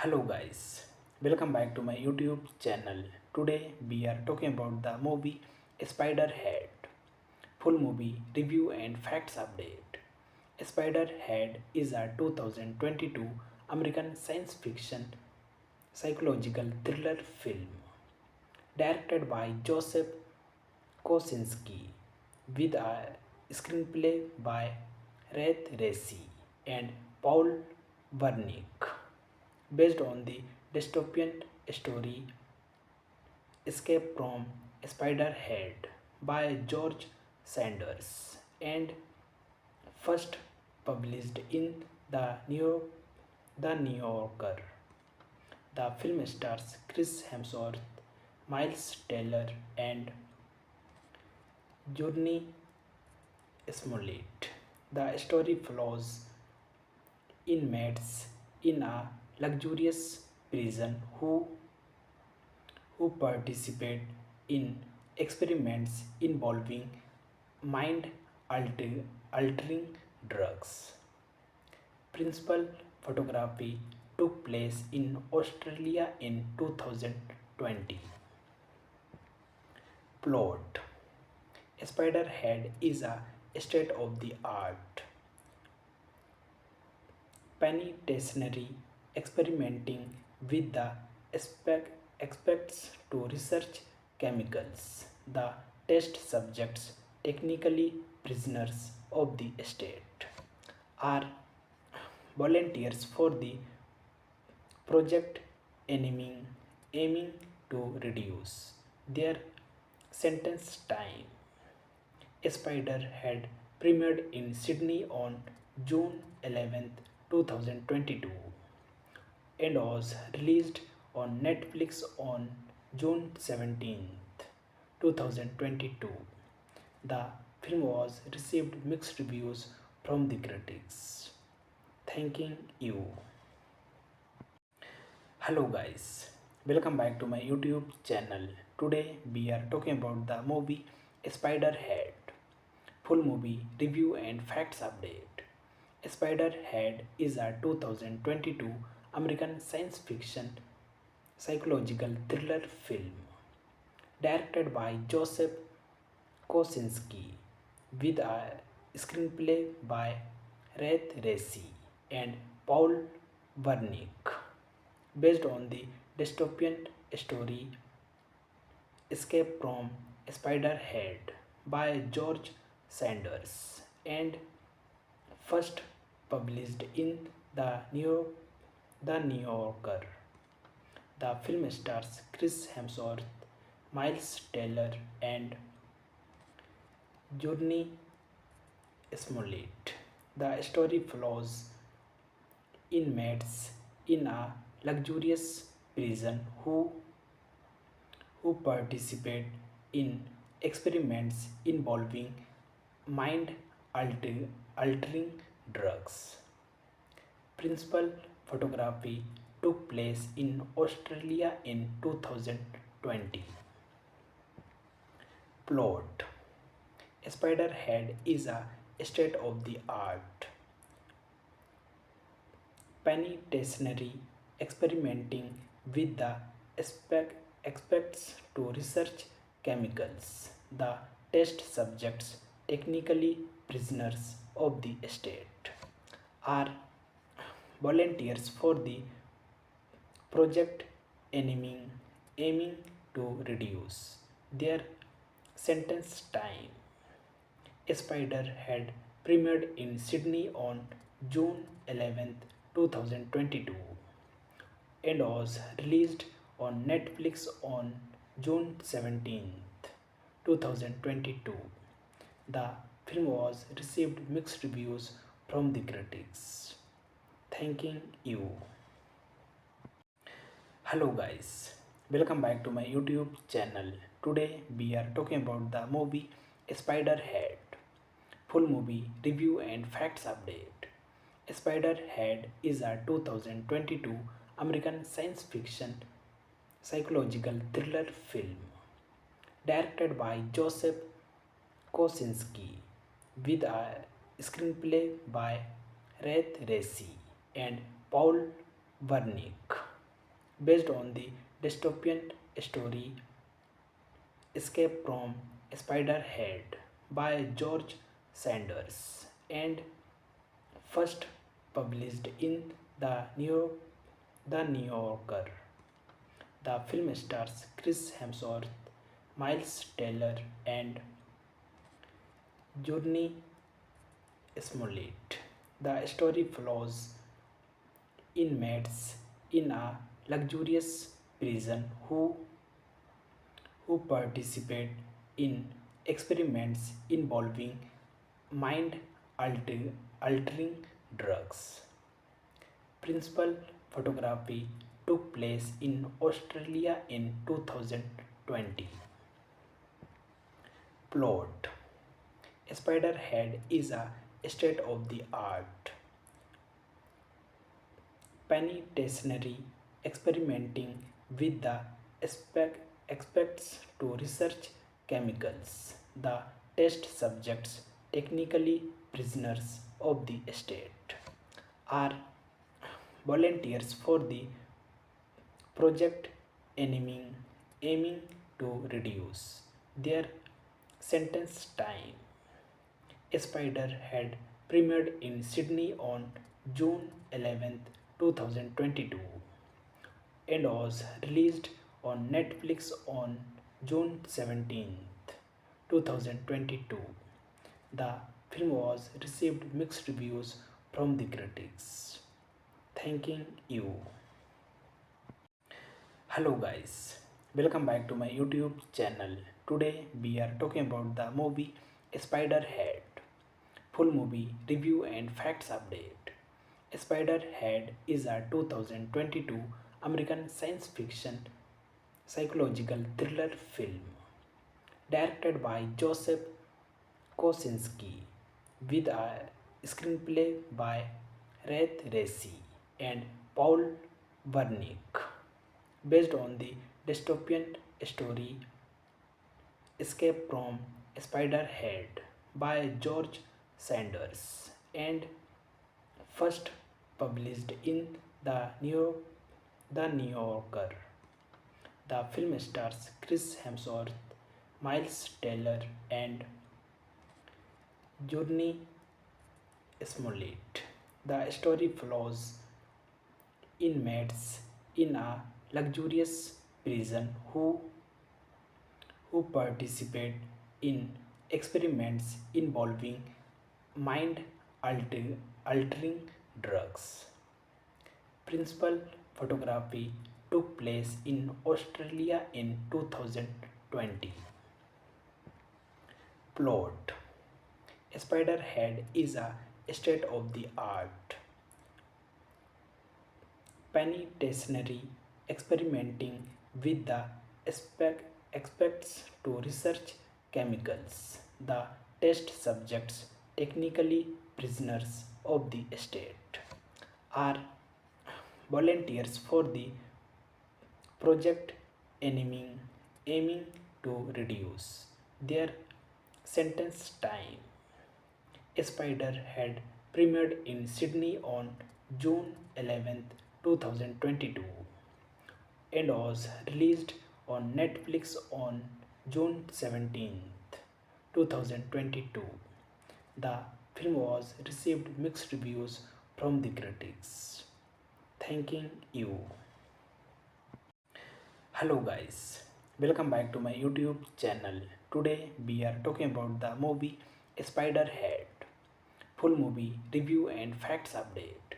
Hello guys, welcome back to my YouTube channel. Today we are talking about the movie Spiderhead. Full movie review and facts update. Spiderhead is a 2022 American science fiction psychological thriller film directed by Joseph Kosinski with a screenplay by Red Racy and Paul Wernick based on the dystopian story Escape from Spiderhead by George Sanders and first published in the New Yorker. The film stars Chris Hemsworth, Miles Taylor, and Journey Smollett. The story follows inmates in a luxurious prison who participate in experiments involving mind altering drugs. Principal photography took place in Australia in 2020. Plot: Spiderhead is a state of the art penitentiary experimenting with the aspects to research chemicals. The test subjects, technically prisoners of the state, are volunteers for the project aiming to reduce their sentence time. Spider had premiered in Sydney on June 11th, 2022 and was released on Netflix on June 17th, 2022. The film was received mixed reviews from the critics. Thanking you. Hello guys, welcome back to my YouTube channel. Today we are talking about the movie Spiderhead. Full movie review and facts update. Spiderhead is a 2022 American science fiction psychological thriller film directed by Joseph Kosinski with a screenplay by Red Racy and Paul Wernick based on the dystopian story Escape from Spiderhead by George Sanders and first published in the New Yorker. The film stars Chris Hemsworth, Miles Taylor, and Journey Smollett. The story follows inmates in a luxurious prison who participate in experiments involving mind altering drugs. Principal photography took place in Australia in 2020. Plot: Spiderhead is a state of the art penitentiary experimenting with the aspects to research chemicals. The test subjects, technically prisoners of the state, are volunteers for the project aiming to reduce their sentence time. Spider had premiered in Sydney on June 11th, 2022 and was released on Netflix on June 17th, 2022. The film was received mixed reviews from the critics. Thanking you. Hello guys, welcome back to my YouTube channel. Today we are talking about the movie Spiderhead. Full movie review and facts update. Spiderhead is a 2022 American science fiction psychological thriller film directed by Joseph Kosinski with a screenplay by Red Racy and Paul Wernick based on the dystopian story Escape from Spiderhead by George Sanders and first published in the New Yorker. The film stars Chris Hemsworth, Miles Teller, and Journey Smollett. The story follows inmates in a luxurious prison who participate in experiments involving mind altering drugs. Principal photography took place in Australia in 2020. Plot: Spiderhead is a state of the art penitentiary experimenting with the aspects to research chemicals. The test subjects, technically prisoners of the state, are volunteers for the project aiming to reduce their sentence time. Spider had premiered in Sydney on June 11, 2022 and was released on Netflix on June 17, 2022. The film was received mixed reviews from the critics. Thanking you. Hello guys, welcome back to my YouTube channel. Today we are talking about the movie Spiderhead. Full movie review and facts update. Spiderhead is a 2022 American science fiction psychological thriller film directed by Joseph Kosinski with a screenplay by Rath Resi and Paul Wernick based on the dystopian story Escape from Spiderhead by George Sanders and first published in the New Yorker. The film stars Chris Hemsworth, Miles Teller, and Journey Smollett. The story follows inmates in a luxurious prison who participate in experiments involving mind altering drugs. Principal photography took place in Australia in 2020. Plot: Spiderhead is a state of the art penitentiary experimenting with the aspects to research chemicals. The test subjects, technically prisoners of the state, are volunteers for the project aiming to reduce their sentence time. Spider had premiered in Sydney on June 11, 2022 and was released on Netflix on June 17, 2022. The film was received mixed reviews from the critics. Thanking you. Hello guys, welcome back to my YouTube channel. Today we are talking about the movie Spiderhead. Full movie review and facts update.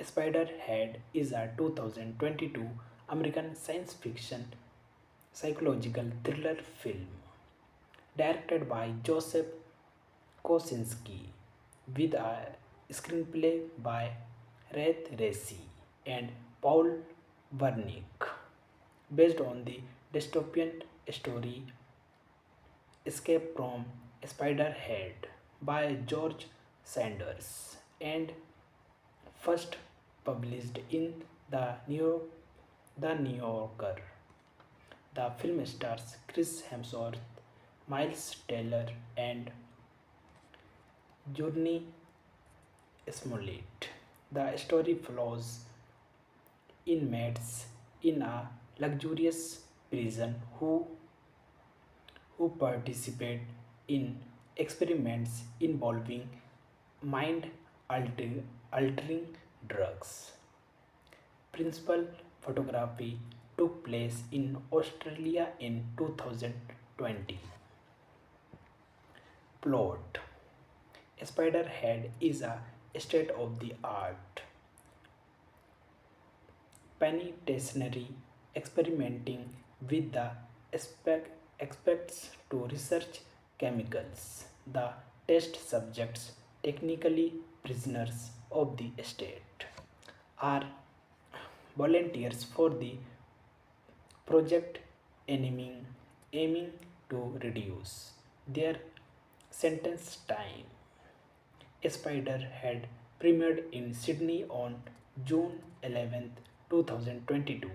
Spiderhead is a 2022 American science fiction psychological thriller film directed by Joseph Kosinski with a screenplay by Rath Resi and Paul Wernick based on the dystopian story Escape from Spiderhead by George Sanders and first published in the New Yorker. The film stars Chris Hemsworth, Miles Teller, and Journey Smollett. The story follows inmates in a luxurious prison who participate in experiments involving mind altering drugs. Principal photography took place in Australia in 2020. Plot: Spiderhead is a state of the art penitentiary experimenting with the aspects to research chemicals. The test subjects, technically prisoners of the state, are volunteers for the project aiming to reduce their sentence time. Spider had premiered in Sydney on June 11th, 2022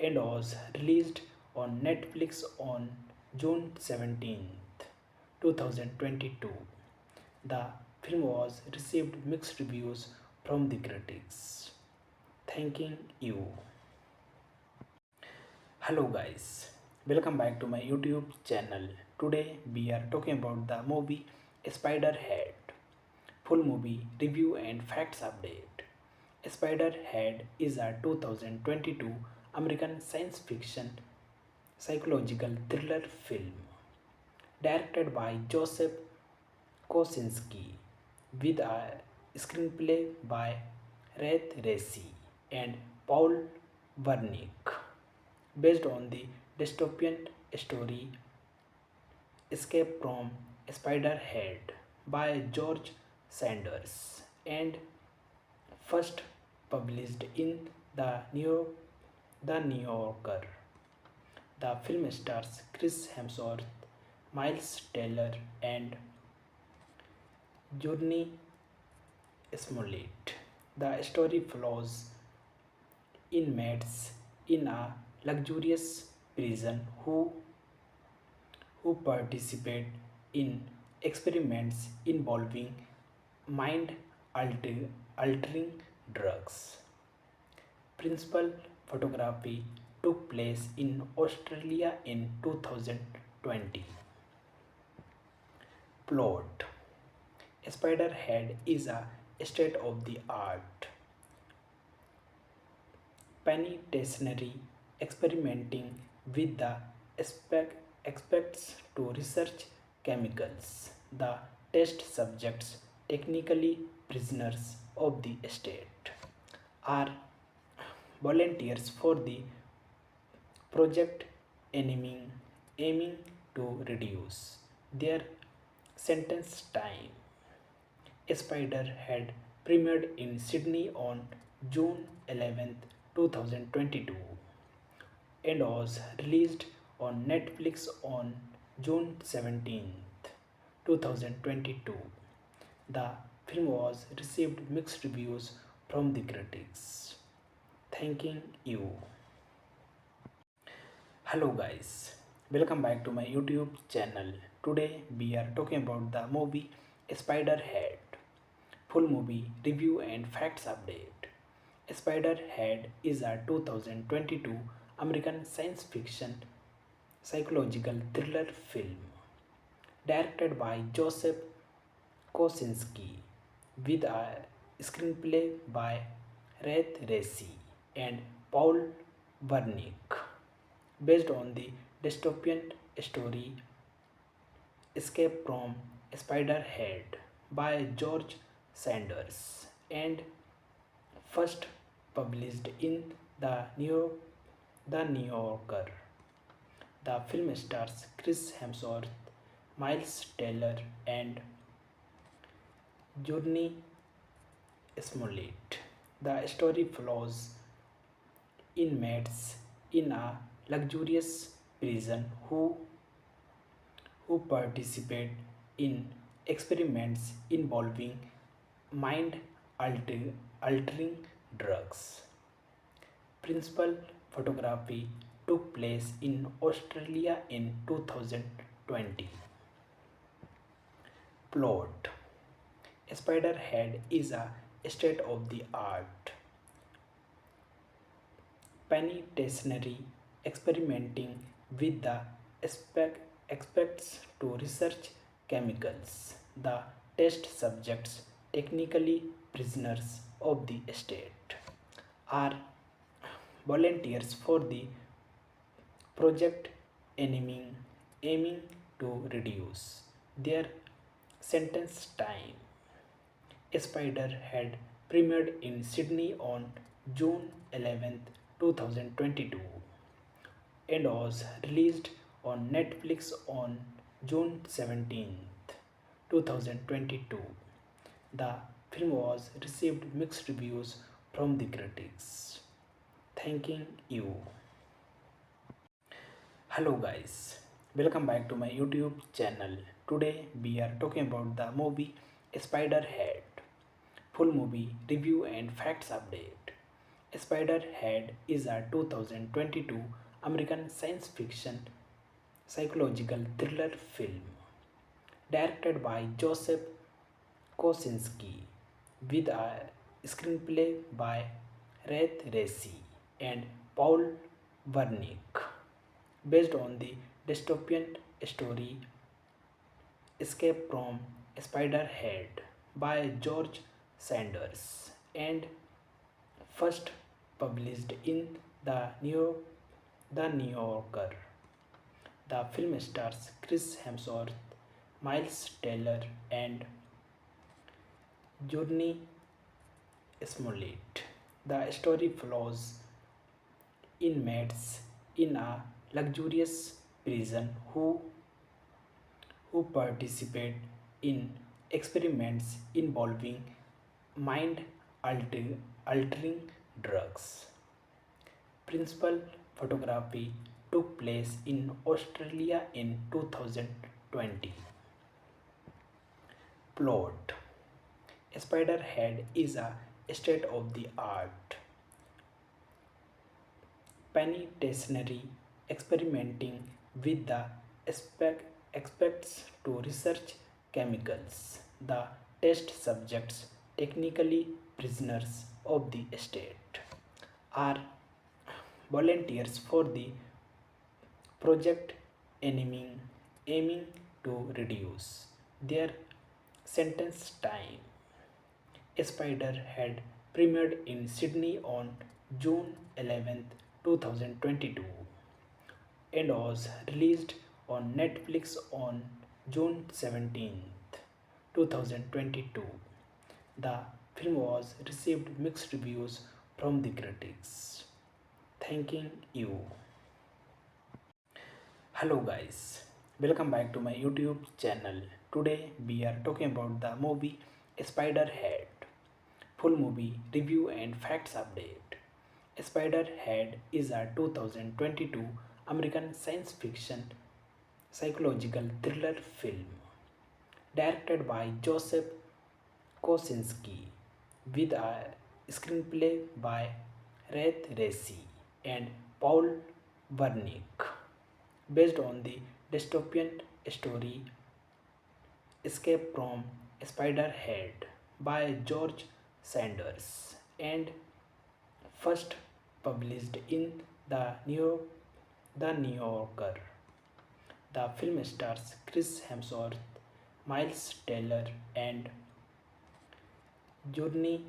and was released on Netflix on June 17th, 2022. The film was received mixed reviews from the critics. Thanking you. Hello guys, welcome back to my YouTube channel. Today we are talking about the movie Spiderhead. Full movie review and facts update. Spiderhead is a 2022 American science fiction psychological thriller film directed by Joseph Kosinski with a screenplay by Red Racy and Paul Wernick based on the dystopian story Escape from Spiderhead by George Sanders and first published in the New Yorker. The film stars Chris Hemsworth, Miles Teller, and Journey Smollett. The story follows inmates in a luxurious prison who participate in experiments involving mind altering drugs. Principal photography took place in Australia in 2020. Plot: Spiderhead is a state of the art penitentiary experimenting with the aspects to research chemicals. The test subjects, technically prisoners of the state, are volunteers for the project aiming to reduce their sentence time. Spider had premiered in Sydney on June 11th, 2022 and was released on Netflix on June 17th, 2022. The film was received mixed reviews from the critics. Thanking you. Hello guys, welcome back to my YouTube channel. Today we are talking about the movie Spiderhead. Full movie review and facts update. Spiderhead is a 2022 American science fiction psychological thriller film directed by Joseph Kosinski with a screenplay by Red Racy and Paul Wernick based on the dystopian story Escape from Spiderhead by George Sanders and first published in the New Yorker. The film stars Chris Hemsworth, Miles Teller, and Journey Smollett. The story follows inmates in a luxurious prison who participate in experiments involving mind altering drugs. Principal photography took place in Australia in 2020. Plot: Spiderhead is a state of the art penitentiary experimenting with the aspects to research chemicals. The test subjects, technically prisoners of the state, are volunteers for the project aiming to reduce their sentence time. Spider had premiered in Sydney on June 11th, 2022 and was released on Netflix on June 17th, 2022. The film was received mixed reviews from the critics. Thanking you. Hello guys, welcome back to my YouTube channel. Today we are talking about the movie Spiderhead. Full movie review and facts update. Spiderhead is a 2022 American science fiction psychological thriller film directed by Joseph Kosinski with a screenplay by Red Racy and Paul Wernick based on the dystopian story Escape from Spiderhead by George Sanders and first published in the New Yorker. The film stars Chris Hemsworth, Miles Taylor, and Journey Smollett. The story follows inmates in a luxurious prison who participate in experiments involving mind altering drugs. Principal photography took place in Australia in 2020. Plot: Spiderhead is a state of the art penitentiary experimenting with the aspects to research chemicals. The test subjects, technically prisoners of the state, are volunteers for the project aiming to reduce their sentence time. Spider had premiered in Sydney on June 11th, 2022 and was released on Netflix on June 17th, 2022. The film was received mixed reviews from the critics. Thanking you. Hello guys, welcome back to my YouTube channel. Today we are talking about the movie Spiderhead. Full movie review and facts update. Spiderhead is a 2022 American science fiction psychological thriller film directed by Joseph Kosinski with a screenplay by Red Racy and Paul Wernick based on the dystopian story Escape from Spiderhead by George Sanders and first published in the New Yorker. The film stars Chris Hemsworth, Miles Taylor, and Journey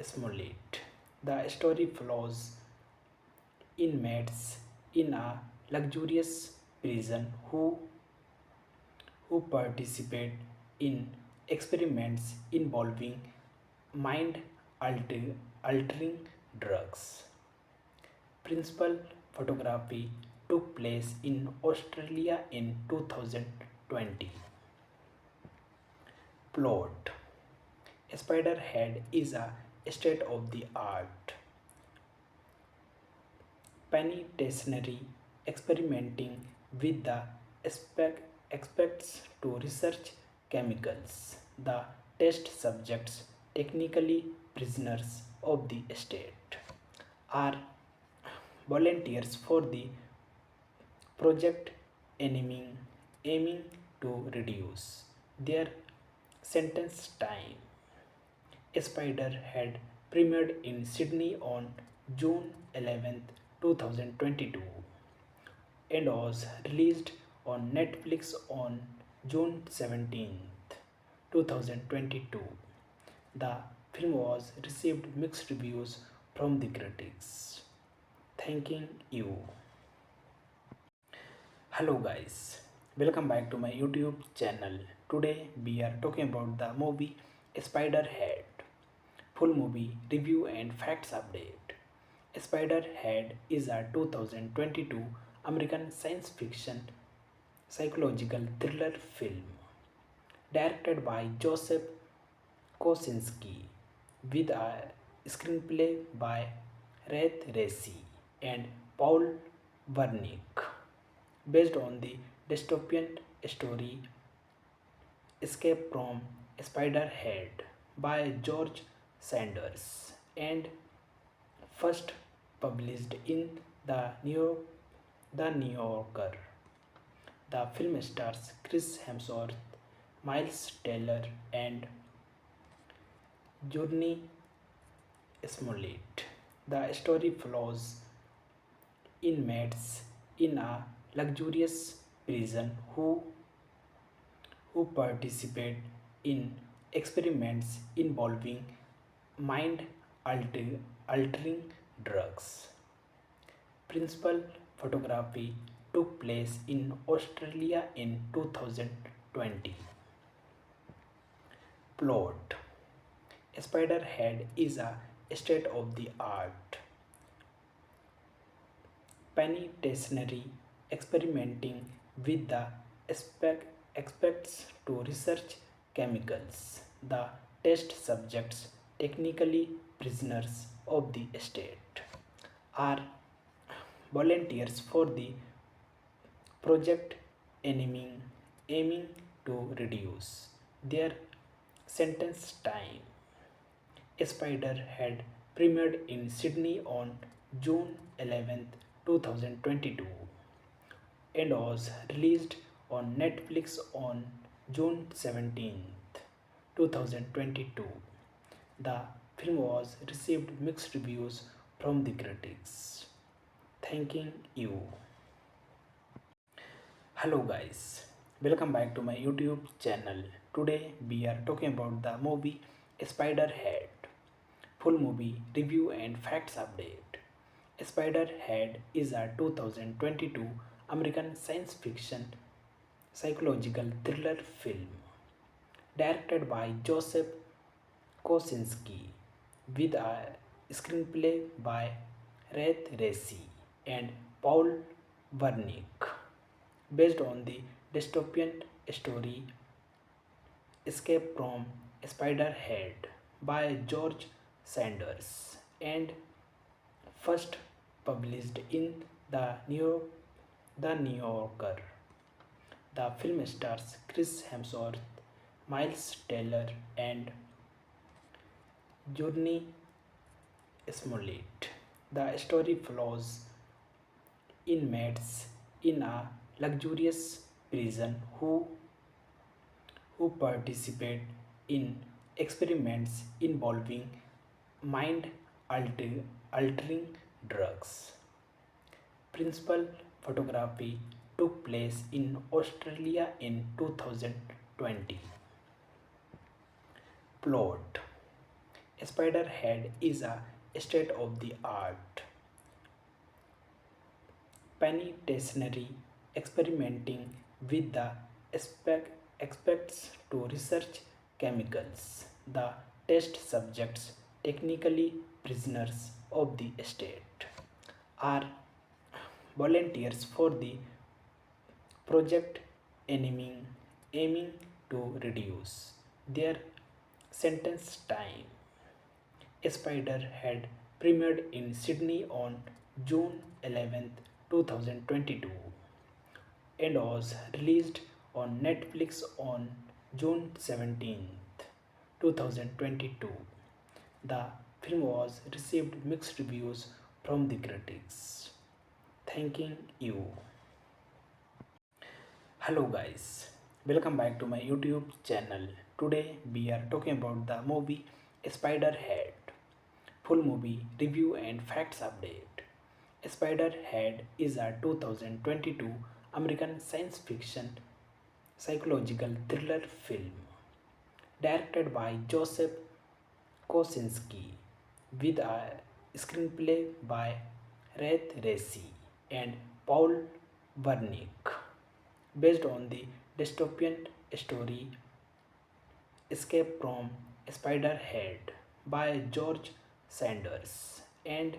Smollett. The story follows inmates in a luxurious prison who participate in experiments involving mind altering drugs. Principal photography took place in Australia in 2020. Plot: Spiderhead is a state of the art penitentiary experimenting with the aspects to research chemicals. The test subjects, technically prisoners of the state, are volunteers for the project aiming to reduce their sentence time. Spider had premiered in Sydney on June 11th, 2022 and was released on Netflix on June 17th, 2022. The film was received mixed reviews from the critics. Thanking you. Hello guys, welcome back to my YouTube channel. Today we are talking about the movie Spiderhead. Full movie review and facts update. Spiderhead is a 2022 American science fiction psychological thriller film directed by Joseph Kosinski with a screenplay by Red Racy and Paul Wernick based on the dystopian story Escape from Spiderhead by George Sanders and first published in the New Yorker. The film stars Chris Hemsworth, Miles Teller, and Journey Smollett. The story follows inmates in a luxurious prison who participate in experiments involving mind altering drugs. Principal photography took place in Australia in 2020. Plot: Spiderhead is a state of the art penitentiary experimenting with the aspects to research chemicals. The test subjects, technically prisoners of the state, are volunteers for the project aiming to reduce their sentence time. Spiderhead premiered in Sydney on June 11th, 2022 and was released on Netflix on June 17th, 2022. The film was received mixed reviews from the critics. Thanking you. Hello guys, welcome back to my YouTube channel. Today we are talking about the movie Spiderhead. Full movie review and facts update. Spiderhead is a 2022 American science fiction psychological thriller film directed by Joseph Kosinski with a screenplay by Red Racy and Paul Wernick based on the dystopian story Escape from Spiderhead by George Sanders and first published in the New Yorker. The film stars Chris Hemsworth, Miles Teller, and Journey Smollett. The story follows inmates in a luxurious prison who participate in experiments involving mind altering drugs. Principal photography took place in Australia in 2020. Plot: Spiderhead is a state of the art penitentiary experimenting with the aspects to research chemicals. The test subjects, technically prisoners of the state, are volunteers for the project aiming to reduce their sentence time. Spiderhead premiered in Sydney on June 11th, 2022 and was released on Netflix on June 17th, 2022. The film was received mixed reviews from the critics. Thanking you. Hello guys, welcome back to my YouTube channel. Today we are talking about the movie Spiderhead. Full movie review and facts update. Spiderhead is a 2022 American science fiction psychological thriller film directed by Joseph Kosinski with a screenplay by Rath Racy and Paul Wernick based on the dystopian story Escape from Spiderhead by George Sanders and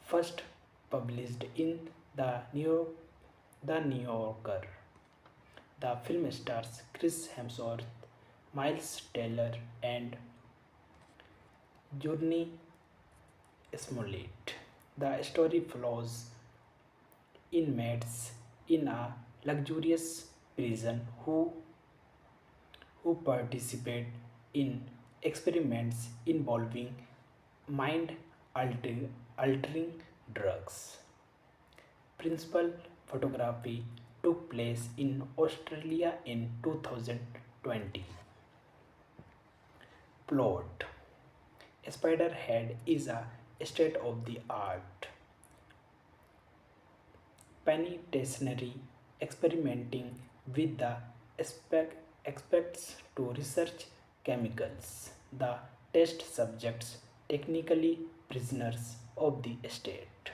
first published in the New Yorker. The film stars Chris Hemsworth, Miles Teller, and Journey Smollett. The story follows inmates in a luxurious prison who participate in experiments involving mind altering drugs. Principal photography took place in Australia in 2020. Plot: Spiderhead is a state of the art penitentiary experimenting with the aspects to research chemicals. The test subjects, technically prisoners of the state,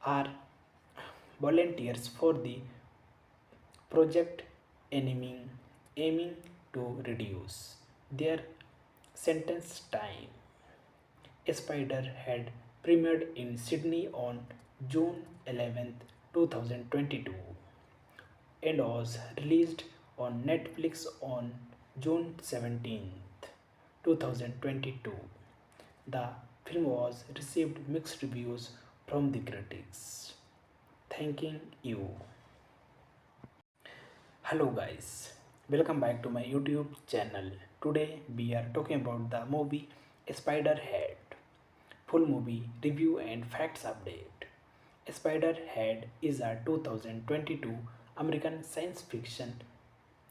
are volunteers for the project aiming to reduce their sentence time. Spider had premiered in Sydney on June 11, 2022 and was released on Netflix on June 17, 2022. The film was received mixed reviews from the critics. Thanking you. Hello guys, welcome back to my YouTube channel. Today we are talking about the movie Spiderhead. Full movie review and facts update. Spiderhead is a 2022 American science fiction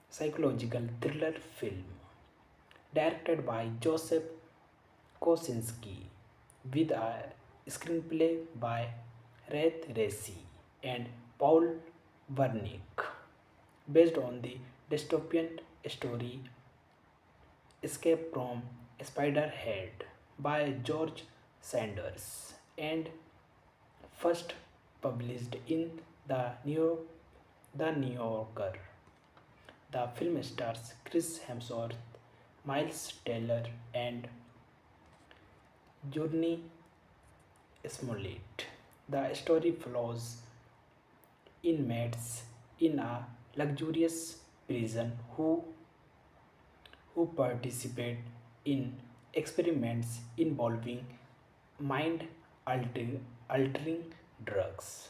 psychological thriller film directed by Joseph Kosinski with a screenplay by Rath Racy and Paul Wernick based on the dystopian story Escape from Spiderhead by George Sanders and first published in the New Yorker. The film stars Chris Hemsworth, Miles Teller, and Journey Smollett. The story follows inmates in a luxurious prison who participate in experiments involving mind altering drugs.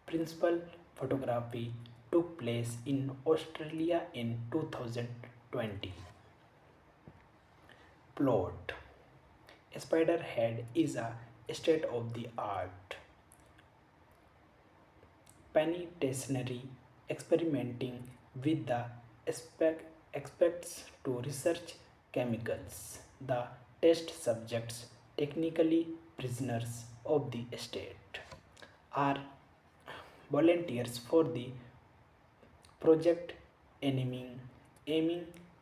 Principal photography took place in Australia in 2020. Plot: Spiderhead is a state of the art penitentiary experimenting with the aspects to research chemicals. The test subjects, technically prisoners of the state, are volunteers for the project aiming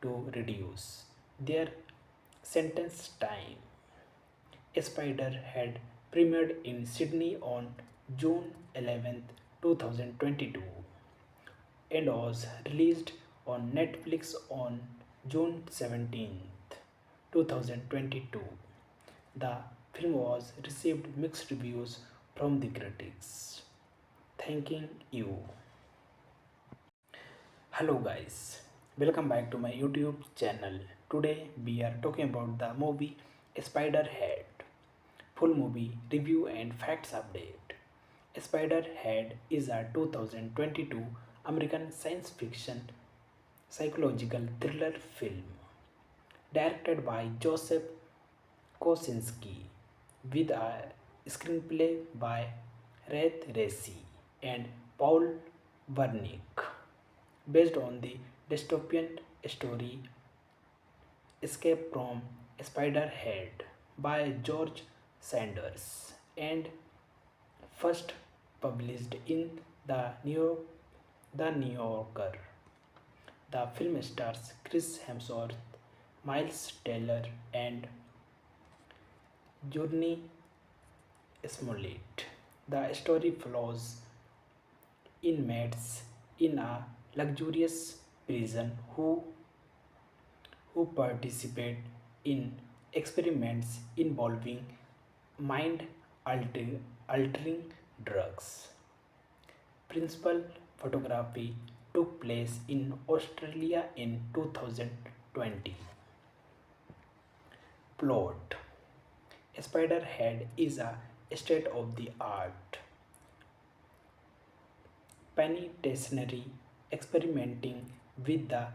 to reduce their sentence time. Spider had premiered in Sydney on June 11, 2022 and was released on Netflix on June 17, 2022. The film was received mixed reviews from the critics. Thanking you. Hello guys, welcome back to my YouTube channel. Today we are talking about the movie Spiderhead. Full movie review and facts update. Spiderhead is a 2022 American science fiction psychological thriller film directed by Joseph Kosinski with a screenplay by Rath Racy and Paul Wernick based on the dystopian story Escape from Spiderhead by George Sanders and first published in the New Yorker. The film stars Chris Hemsworth, Miles Teller, and Journey Smollett. The story follows inmates in a luxurious prison who participate in experiments involving mind altering drugs. Principal photography took place in Australia in 2020. Plot: Spiderhead is a state of the art penitentiary experimenting with the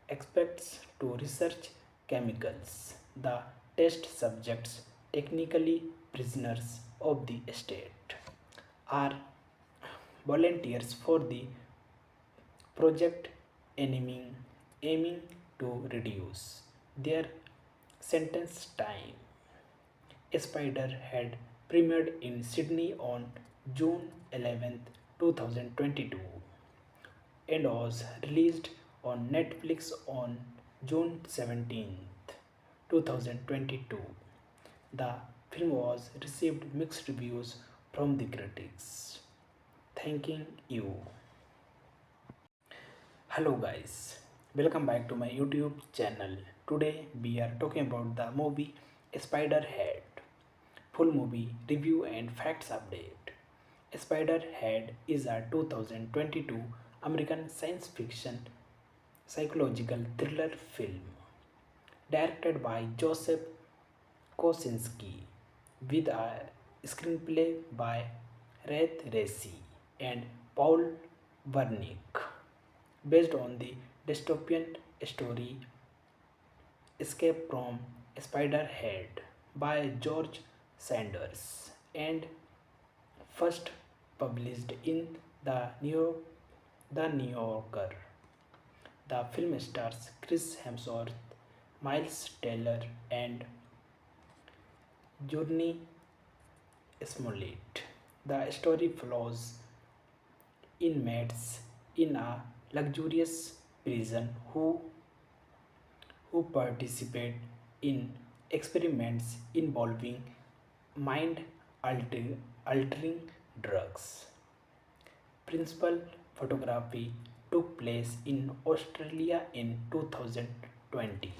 aspects to research chemicals. The test subjects, technically prisoners of the state, are volunteers for the project aiming to reduce their sentence time. Spider had premiered in Sydney on June 11th, 2022 and was released on Netflix on June 17th, 2022. The film was received mixed reviews from the critics. Thanking you. Hello guys, welcome back to my YouTube channel. Today we are talking about the movie Spiderhead. Full movie review and facts update. Spiderhead is a 2022 American science fiction psychological thriller film directed by Joseph Kosinski with a screenplay by Red Racy and Paul Wernick based on the dystopian story Escape from Spiderhead by George Sanders and first published in the New Yorker. The film stars Chris Hemsworth, Miles Teller, and Journey Smollett. The story follows inmates in a luxurious prison who participate in experiments involving mind altering drugs. Principal photography took place in Australia in 2020.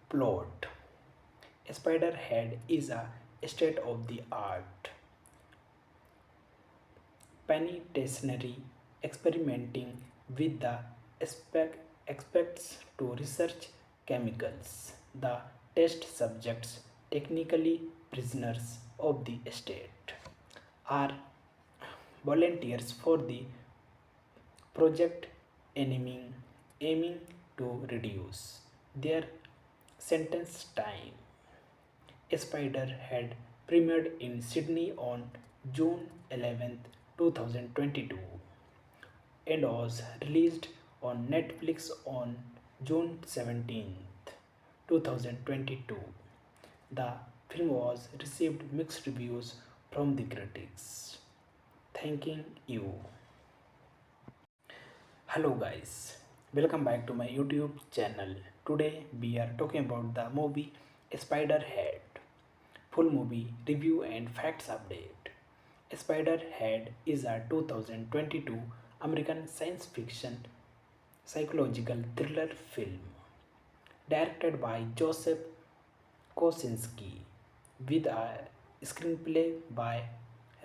Plot: Spiderhead is a state of the art penitentiary experimenting with the aspects to research chemicals. The test subjects, technically prisoners of the state, are volunteers for the project aiming to reduce their sentence time. Spider had premiered in Sydney on June 11th, 2022 and was released on Netflix on June 17th, 2022. The film was received mixed reviews from the critics. Thanking you. Hello guys, welcome back to my YouTube channel. Today we are talking about the movie Spiderhead. Full movie review and facts update. Spiderhead is a 2022 American science fiction psychological thriller film directed by Joseph Kosinski with a screenplay by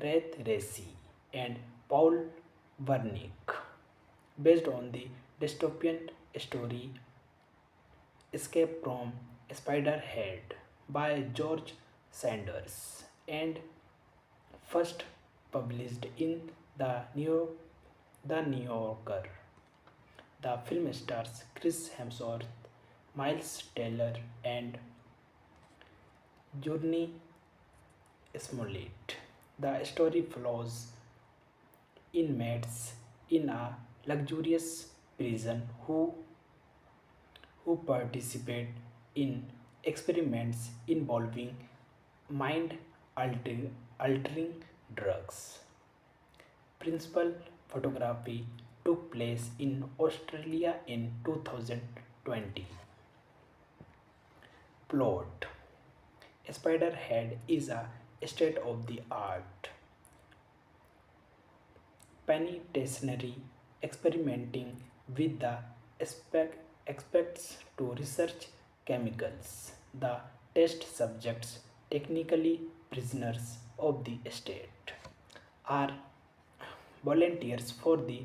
Red Racy and Paul Wernick based on the dystopian story Escape from Spiderhead by George Sanders and first published in the New Yorker. The film stars Chris Hemsworth, Miles Teller, and Journey Smollett. The story follows inmates in a luxurious prison who participate in experiments involving mind altering drugs. Principal photography took place in Australia in 2020. Plot: Spiderhead is a state of the art penitentiary experimenting with the aspects to research chemicals. The test subjects, technically prisoners of the state, are volunteers for the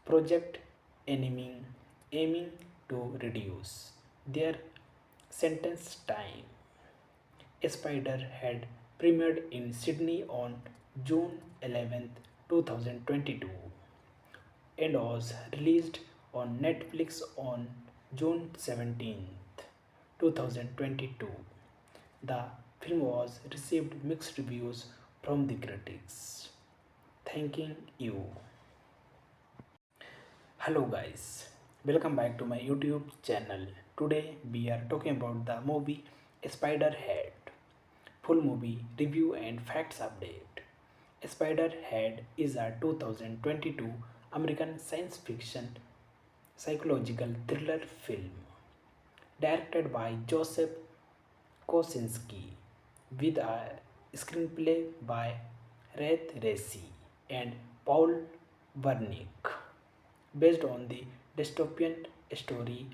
project aiming to reduce their sentence time. Spider had premiered in Sydney on June 11th, 2022 and was released on Netflix on June 17th, 2022. The film was received mixed reviews from the critics. Thanking you. Hello guys, welcome back to my YouTube channel. Today we are talking about the movie Spiderhead. Full movie review and facts update. Spiderhead is a 2022 American science fiction psychological thriller film directed by Joseph Kosinski with a screenplay by Red Racy and Paul Wernick based on the dystopian story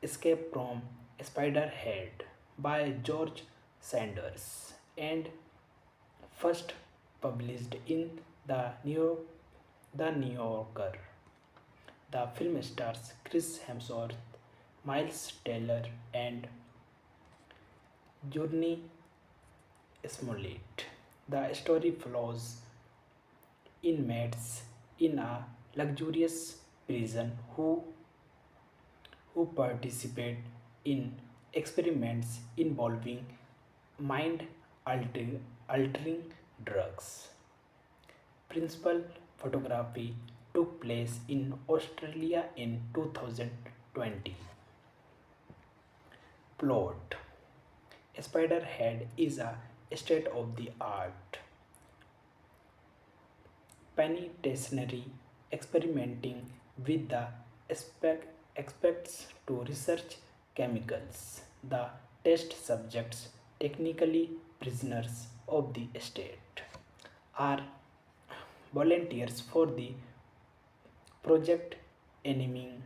Escape from Spiderhead by George Sanders and first published in the New Yorker. The film stars Chris Hemsworth, Miles Teller, and Journey Smollett. The story follows inmates in a luxurious prison who participate in experiments involving mind altering drugs. Principal photography took place in Australia in 2020. Plot: Spiderhead is a state of the art penitentiary experimenting with the aspects to research chemicals. The test subjects, technically prisoners of the state, are volunteers for the project aiming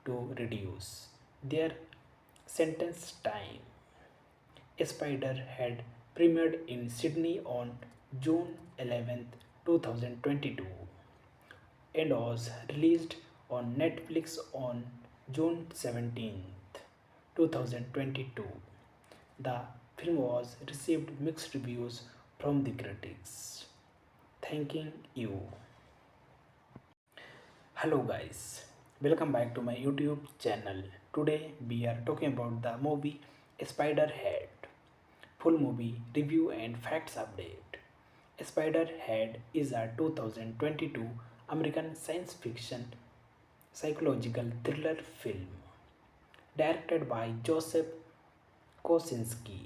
to reduce their sentence time. Spider had premiered in Sydney on June 11th, 2022 and was released on Netflix on June 17th, 2022. The film was received mixed reviews from the critics. Thanking you. Hello guys, welcome back to my YouTube channel. Today we are talking about the movie Spiderhead. Full movie review and facts update. Spiderhead is a 2022 American science fiction psychological thriller film directed by Joseph Kosinski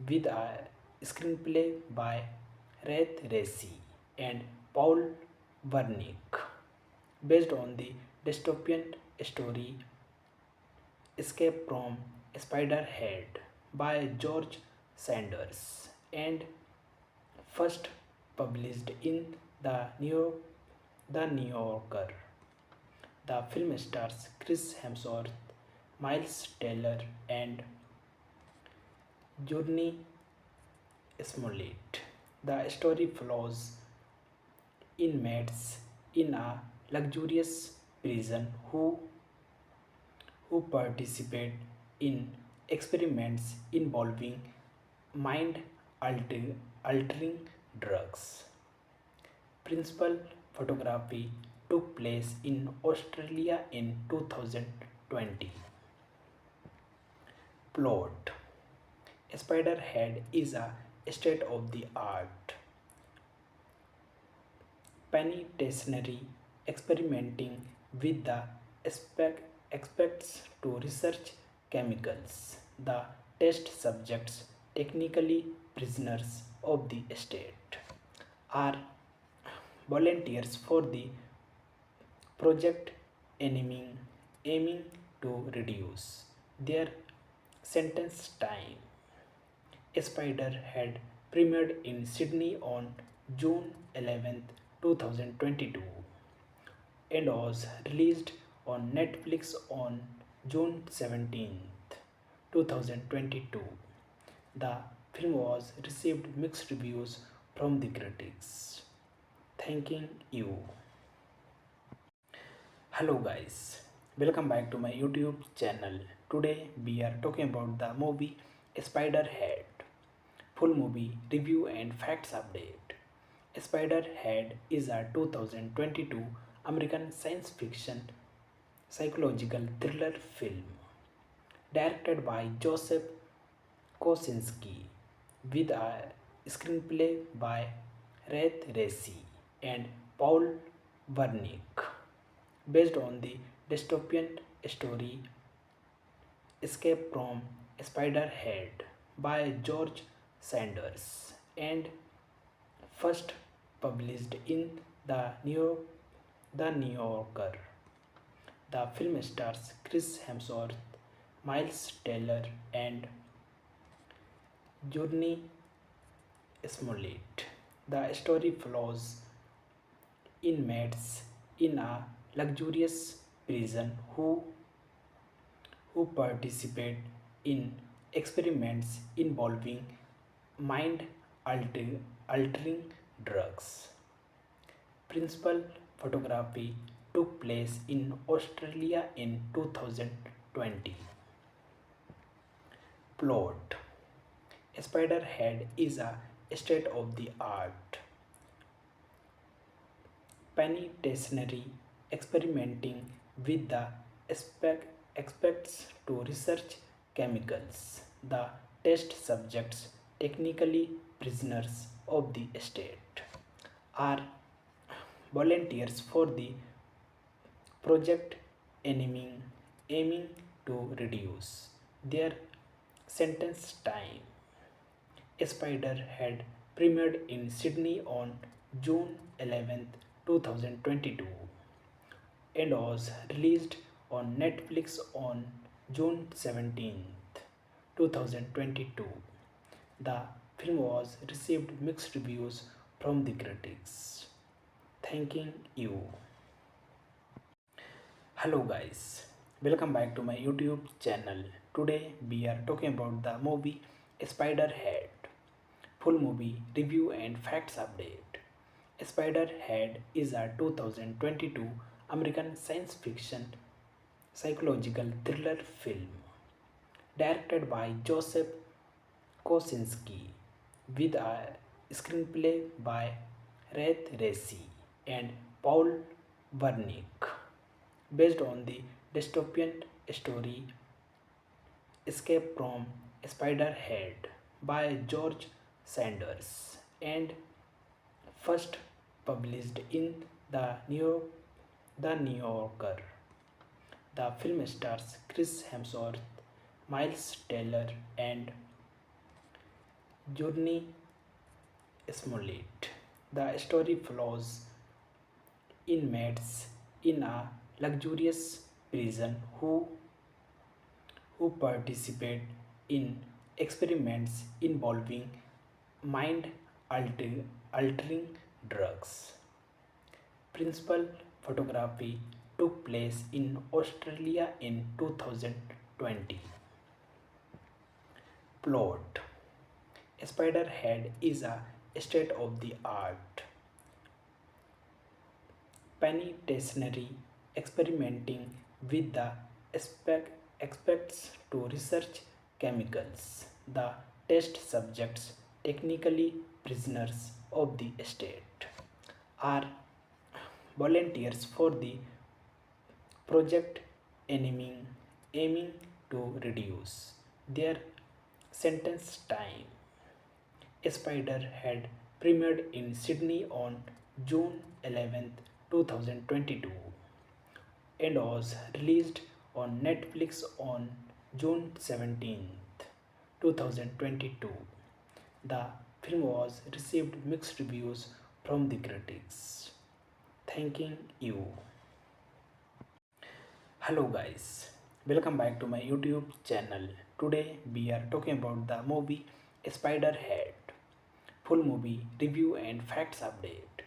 with a screenplay by Red Racy and Paul Wernick based on the dystopian story Escape from Spiderhead by George Sanders and first published in the New Yorker. The film stars Chris Hemsworth, Miles Teller, and Journey Smollett. The story follows inmates in a luxurious prison who participate in experiments involving mind altering drugs. Principal photography took place in Australia in 2020. Plot: Spiderhead is a state of the art penitentiary experimenting with the aspects to research chemicals. The test subjects, technically prisoners of the state, are volunteers for the project aiming to reduce their sentence time. Spider had premiered in Sydney on June 11th, 2022 and was released on Netflix on June 17th, 2022. The film was received mixed reviews from the critics. Thanking you. Hello guys, welcome back to my YouTube channel. Today we are talking about the movie Spiderhead. Full movie review and facts update. Spiderhead is a 2022 American science fiction psychological thriller film directed by Joseph Kosinski with a screenplay by Red Racy and Paul Wernick based on the dystopian story Escape from Spiderhead by George Sanders and first published in the New Yorker. The film stars Chris Hemsworth, Miles Teller, and Journey Smollett. The story follows inmates in a luxurious prison who participate in experiments involving mind altering drugs. Principal photography took place in Australia in 2020. Plot: Spiderhead is a state of the art penitentiary experimenting with the aspects to research chemicals. The test subjects, technically prisoners of the state, are volunteers for the project aiming to reduce their sentence time. Spider had premiered in Sydney on June 11th, 2022 and was released on Netflix on June 17th, 2022. The film was received mixed reviews from the critics. Thanking you. Hello guys, welcome back to my YouTube channel. Today we are talking about the movie Spiderhead. Full movie review and facts update. Spiderhead is a 2022 American science fiction psychological thriller film directed by Joseph Kosinski with a screenplay by Red Racy and Paul Wernick based on the dystopian story Escape from Spiderhead by George Sanders and first published in the New Yorker. The film stars Chris Hemsworth, Miles Teller, and Journey Smollett. The story follows inmates in a luxurious prison who participate in experiments involving mind altering drugs. Principal photography took place in Australia in 2020. Plot: Spiderhead is a state of the art penitentiary experimenting with the aspects to research chemicals. The test subjects, technically prisoners of the state, are volunteers for the project aiming to reduce their sentence time. Spider had premiered in Sydney on June 11th, 2022 and was released on Netflix on June 17th, 2022. The film was received mixed reviews from the critics. Thanking you. Hello guys, welcome back to my YouTube channel. Today we are talking about the movie Spiderhead. Full movie review and facts update.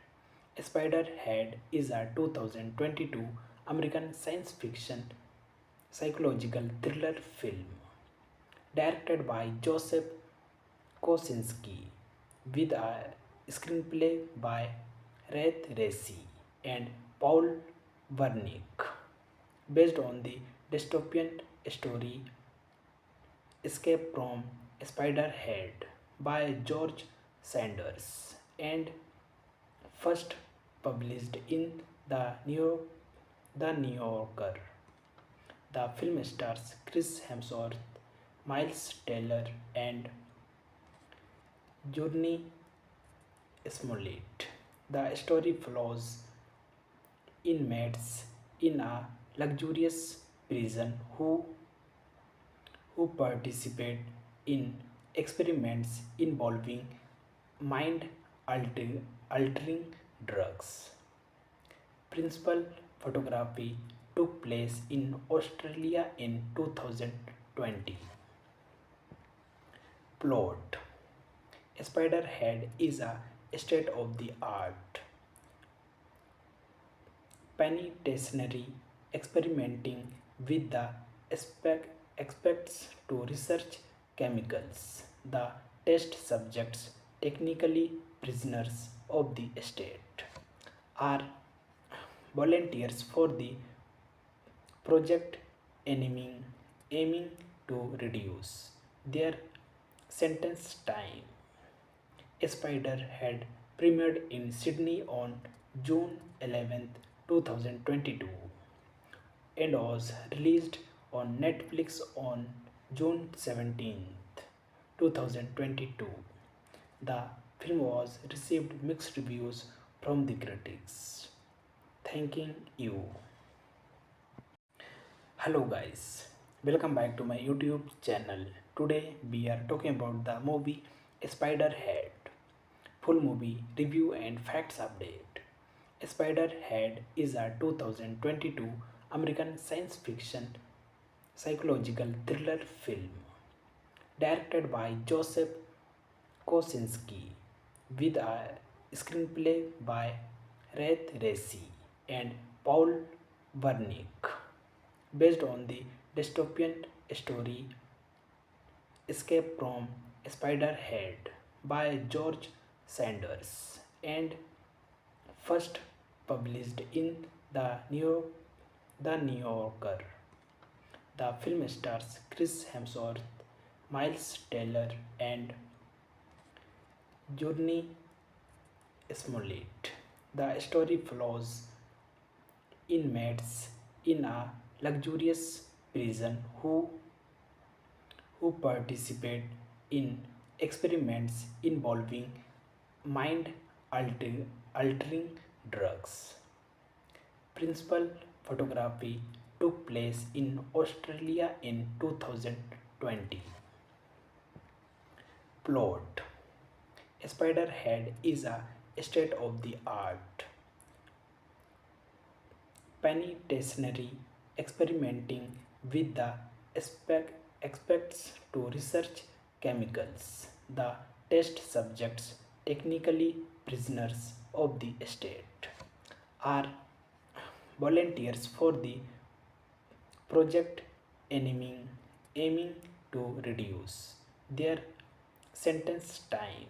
Spiderhead is a 2022 American science fiction psychological thriller film directed by Joseph Kosinski with a screenplay by Rath Resi and Paul Wernick based on the dystopian story Escape from Spiderhead by George Sanders and first published in the New Yorker. The film stars Chris Hemsworth, Miles Teller, and Journey Smollett. The story follows inmates in a luxurious prison who participate in experiments involving mind altering drugs. Principal photography took place in Australia in 2020. Plot: Spiderhead is a state of the art penitentiary experimenting with the aspects to research chemicals. The test subjects, technically prisoners of the state, are volunteers for the project aiming to reduce their sentence time. Spider had premiered in Sydney on June 11th, 2022 and was released on Netflix on June 17th, 2022. The film was received mixed reviews from the critics. Thanking you. Hello guys, welcome back to my YouTube channel. Today we are talking about the movie Spiderhead. Full movie review and facts update. Spiderhead is a 2022 American science fiction psychological thriller film directed by Joseph Kosinski with a screenplay by Rath Resi and Paul Wernick based on the dystopian story Escape from Spiderhead by George Sanders and first published in the New Yorker. The film stars Chris Hemsworth, Miles Teller, and Journey Smollett. The story follows inmates in a luxurious prison who participate in experiments involving mind altering drugs. Principal photography took place in Australia in 2020. Plot: Spiderhead is a state of the art penitentiary experimenting with the aspects to research chemicals. The test subjects, technically prisoners of the state, are volunteers for the project aiming to reduce their sentence time.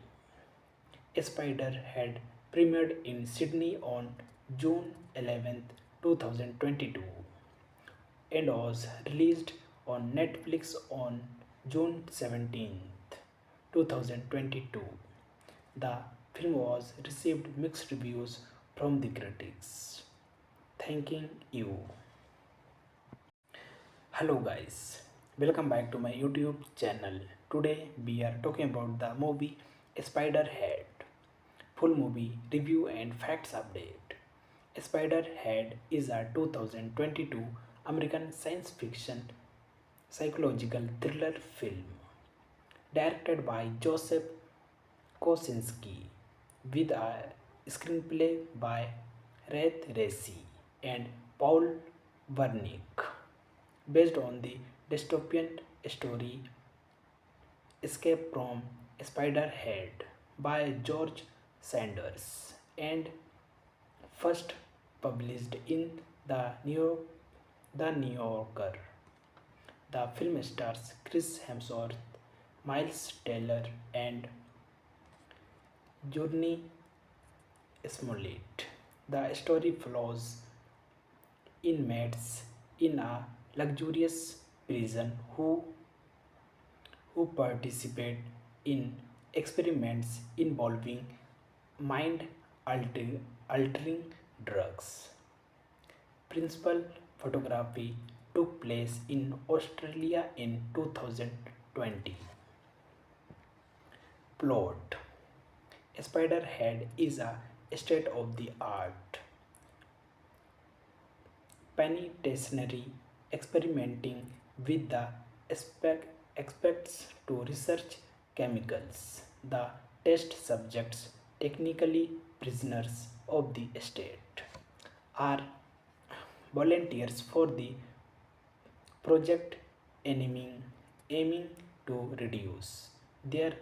Spider had premiered in Sydney on June 11th, 2022 and was released on Netflix on June 17th, 2022. The film was received mixed reviews from the critics. Thanking you. Hello guys, welcome back to my YouTube channel. Today we are talking about the movie Spiderhead. Full movie review and facts update. Spiderhead is a 2022 American science fiction psychological thriller film directed by Joseph Kosinski with a screenplay by Rath Resi and Paul Wernick based on the dystopian story Escape from Spiderhead by George Sanders and first published in the New Yorker. The film stars Chris Hemsworth, Miles Teller, and Journey Smollett. The story follows inmates in a luxurious prison who participate in experiments involving mind altering drugs. Principal photography took place in Australia in 2020. Plot: Spiderhead is a state of the art penitentiary experimenting with the aspects to research chemicals. The test subjects, technically prisoners of the state, are volunteers for the project aiming to reduce their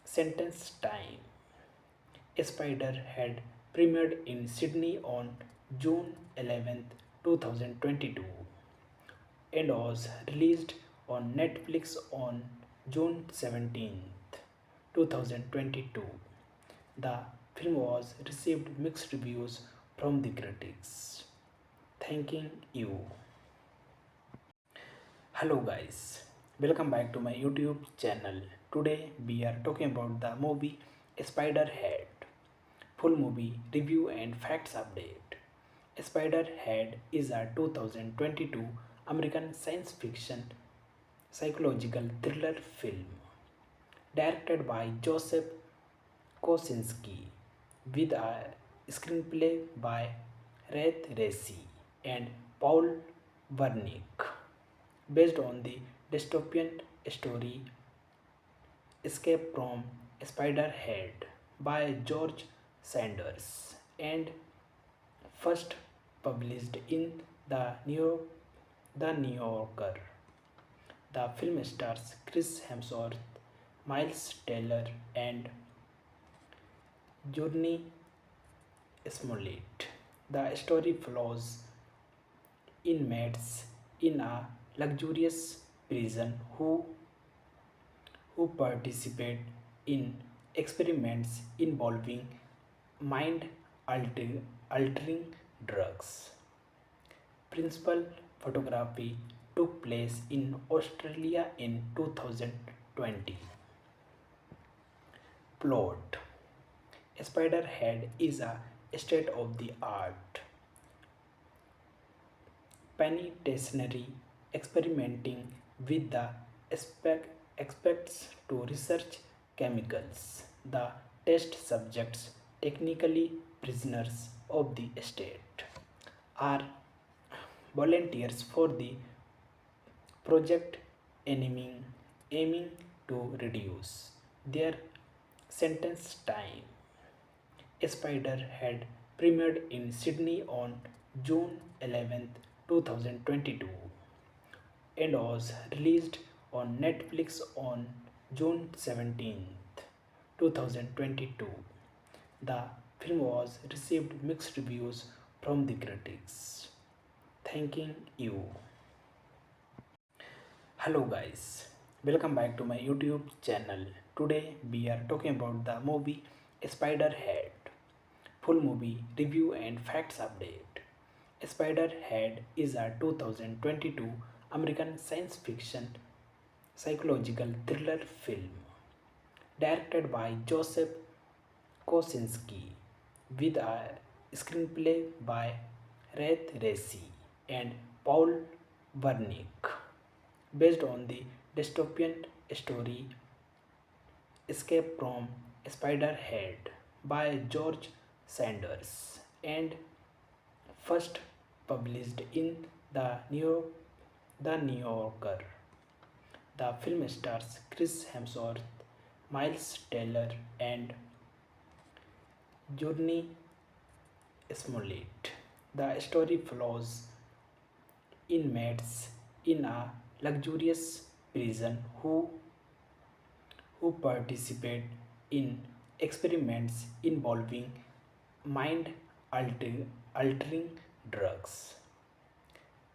sentence time. Spider had premiered in Sydney on June 11th, 2022 and was released on Netflix on June 17th, 2022. The film was received mixed reviews from the critics. Thanking you. Hello guys, welcome back to my YouTube channel. Today we are talking about the movie Spiderhead. Full movie review and facts update. Spiderhead is a 2022 American science fiction psychological thriller film directed by Joseph Kosinski with a screenplay by Rath Resi and Paul Wernick based on the dystopian story Escape from Spiderhead by George Sanders and first published in the New Yorker. The film stars Chris Hemsworth, Miles Teller, and Journey Smollett. The story follows inmates in a luxurious prison who participate in experiments involving mind altering drugs. Principal photography took place in Australia in 2020. Plot: Spiderhead is a state of the art penitentiary experimenting with the aspects to research chemicals. The test subjects, technically prisoners of the state, are volunteers for the project aiming to reduce their sentence time. Spider had premiered in Sydney on June 11th, 2022 and was released on Netflix on June 17th, 2022. The film was received mixed reviews from the critics. Thanking you. Hello guys, welcome back to my YouTube channel. Today we are talking about the movie Spiderhead. Full movie review and facts update. Spiderhead is a 2022 American science fiction psychological thriller film directed by Joseph Kosinski with a screenplay by Rath Resi and Paul Wernick based on the dystopian story Escape from Spiderhead by George Sanders and first published in the New Yorker. The film stars Chris Hemsworth, Miles Teller, and Journey Smollett. The story follows inmates in a luxurious prison who participate in experiments involving mind altering drugs.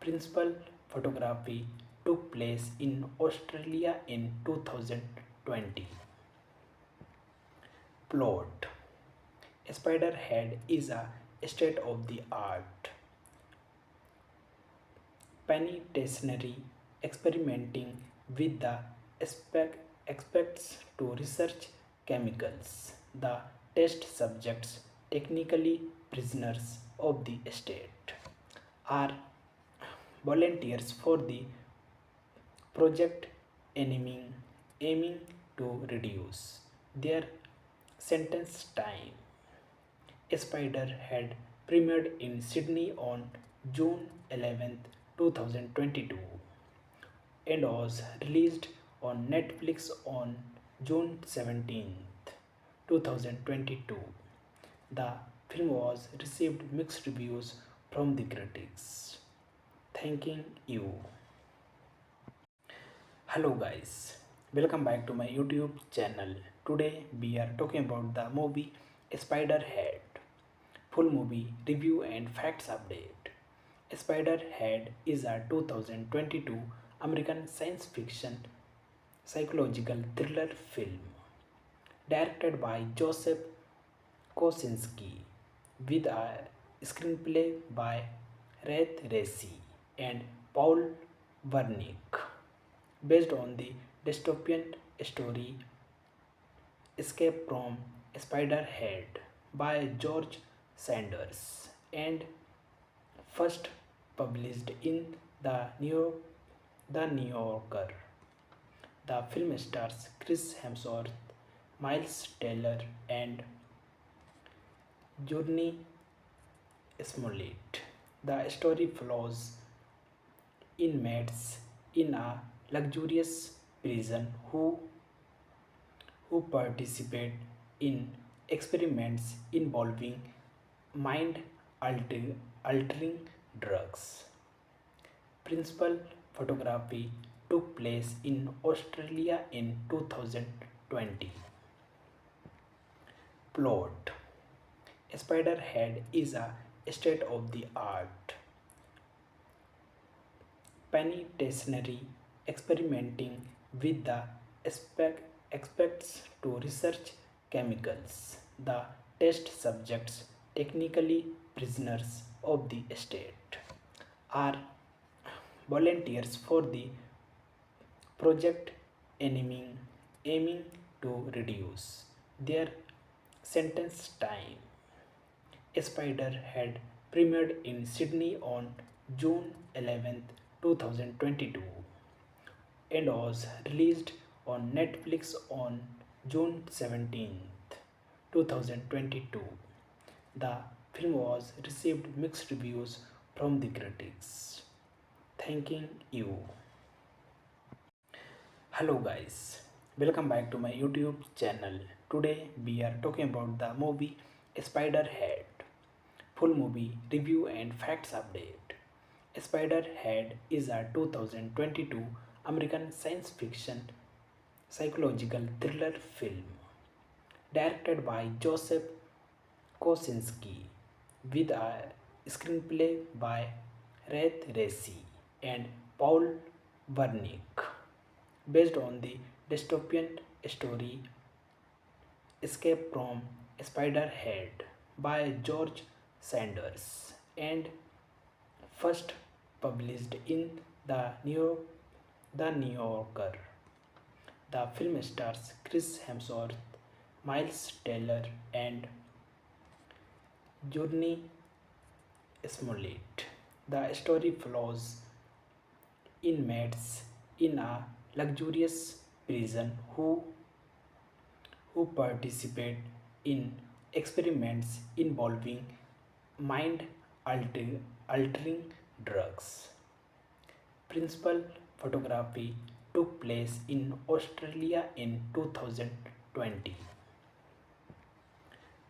Principal photography took place in Australia in 2020. Plot: Spiderhead is a state of the art penitentiary experimenting with the aspects to research chemicals. The test subjects, technically prisoners of the state, are volunteers for the project aiming to reduce their sentence time. Spider had premiered in Sydney on June 11th, 2022 and was released on Netflix on June 17th, 2022. The film was received mixed reviews from the critics. Thanking you. Hello guys, welcome back to my YouTube channel. Today we are talking about the movie Spiderhead. Full movie review and facts update. Spiderhead is a 2022 American science fiction psychological thriller film directed by Joseph Kosinski with a screenplay by Red Racy and Paul Wernick based on the dystopian story Escape from Spiderhead by George Sanders and first published in the New Yorker. The film stars Chris Hemsworth, Miles Teller, and Journey Smollett. The story follows inmates in a luxurious prison who participate in experiments involving mind altering drugs. Principal photography took place in Australia in 2020. Plot: Spiderhead is a state of the art penitentiary experimenting with the aspects to research chemicals. The test subjects, technically prisoners of the state, are volunteers for the project aiming to reduce their sentence time. Spider had premiered in Sydney on June 11th, 2022 and was released on Netflix on June 17th, 2022. The film was received mixed reviews from the critics. Thanking you. Hello guys, welcome back to my YouTube channel. Today we are talking about the movie Spiderhead. Full movie review and facts update. Spiderhead is a 2022 American science fiction psychological thriller film directed by Joseph Kosinski with a screenplay by Red Racy and Paul Wernick based on the dystopian story Escape from Spiderhead by George Sanders and first published in the New Yorker. The film stars Chris Hemsworth, Miles Teller, and Journey Smollett. The story follows inmates in a luxurious prison who participate in experiments involving mind altering drugs. Principal photography took place in Australia in 2020.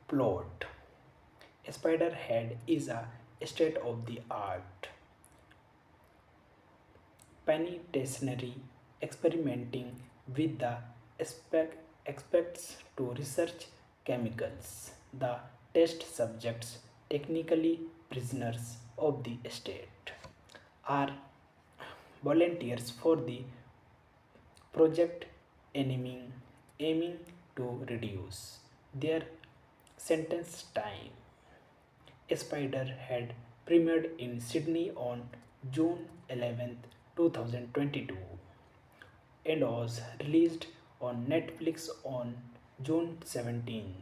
Plot: Spiderhead is a state of the art penitentiary experimenting with the aspects to research chemicals. The test subjects, technically prisoners of the state, are volunteers for the project aiming to reduce their sentence time. Spider had premiered in Sydney on June 11, 2022 and was released on Netflix on June 17,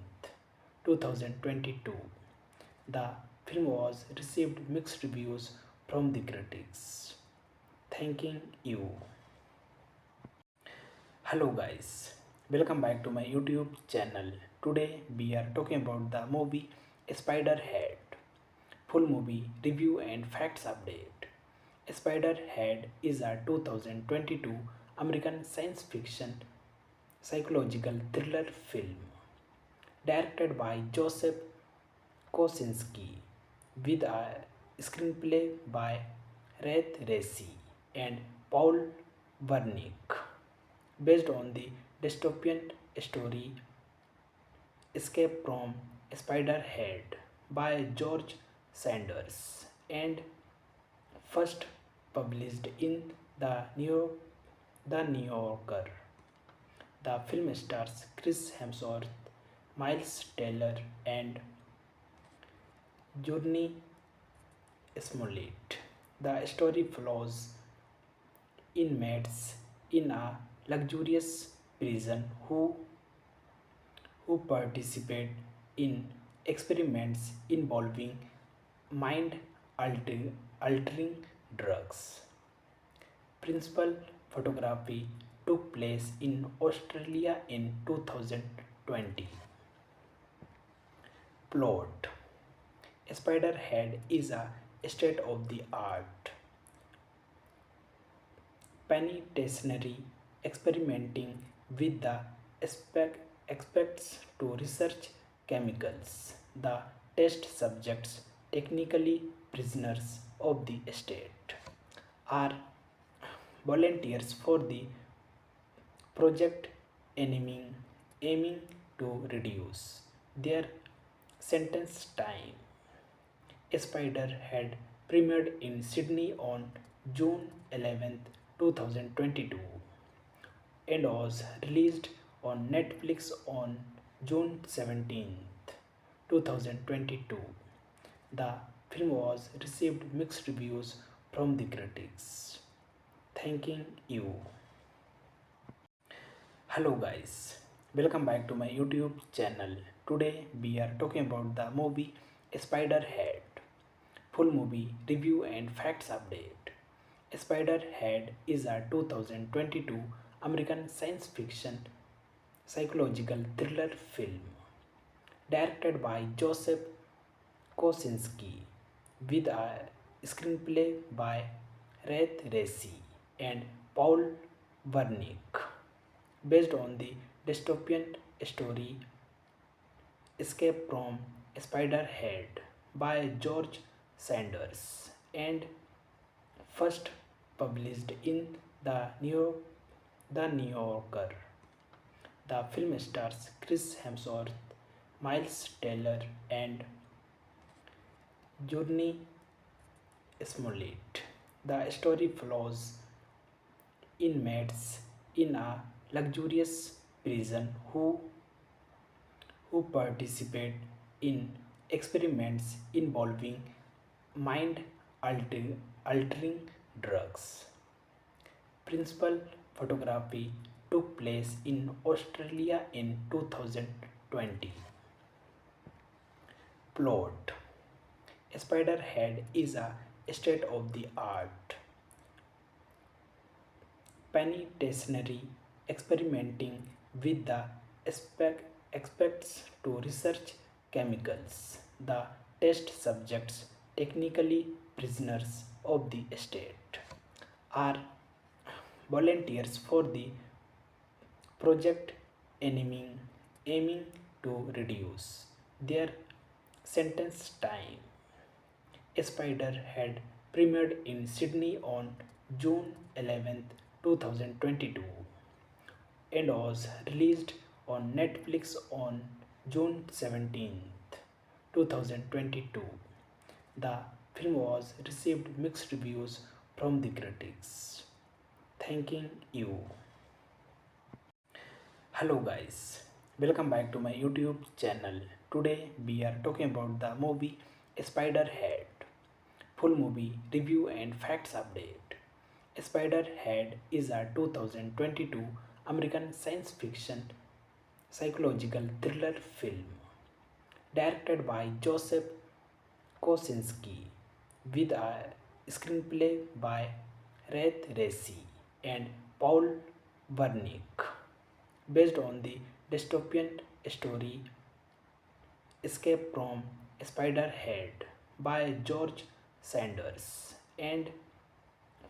2022. The film was received mixed reviews from the critics. Thanking you. Hello guys, welcome back to my YouTube channel. Today we are talking about the movie Spiderhead. Full movie review and facts update. Spiderhead is a 2022 American science fiction psychological thriller film directed by Joseph Kosinski with a screenplay by Rath Racy and Paul Wernick based on the dystopian story Escape from Spiderhead by George Sanders and first published in the New Yorker. The film stars Chris Hemsworth, Miles Teller, and Journey Smollett. The story follows inmates in a luxurious prison who participate in experiments involving mind altering drugs. Principal photography took place in Australia in 2020. Plot: Spiderhead is a state of the art penitentiary experimenting with the aspects to research chemicals. The test subjects, technically prisoners of the state, are volunteers for the project aiming to reduce their sentence time. Spider had premiered in Sydney on June 11, 2022 and was released on Netflix on June 17, 2022. The film was received mixed reviews from the critics. Thanking you. Hello guys, welcome back to my YouTube channel. Today we are talking about the movie Spiderhead. Full movie review and facts update. Spiderhead is a 2022 American science fiction psychological thriller film directed by Joseph Kosinski with a screenplay by Rath Racy and Paul Wernick based on the dystopian story Escape from Spiderhead by George Sanders and first published in the New Yorker. The film stars Chris Hemsworth, Miles Teller, and Journey Smollett. The story follows inmates in a luxurious prison who participate in experiments involving mind altering drugs. Principal photography took place in Australia in 2020. Plot: Spiderhead is a state of the art penitentiary experimenting with the aspects to research chemicals. The test subjects, technically prisoners of the state, are volunteers for the project aiming to reduce their sentence time. Spider had premiered in Sydney on June 11th, 2022 and was released on Netflix on June 17th, 2022. The film was received mixed reviews from the critics. Thanking you. Hello guys, welcome back to my YouTube channel. Today we are talking about the movie Spiderhead. Full movie review and facts update. Spiderhead is a 2022 American science fiction psychological thriller film directed by Joseph Kosinski with a screenplay by Red Racy and Paul Wernick based on the dystopian story Escape from Spiderhead by George Sanders and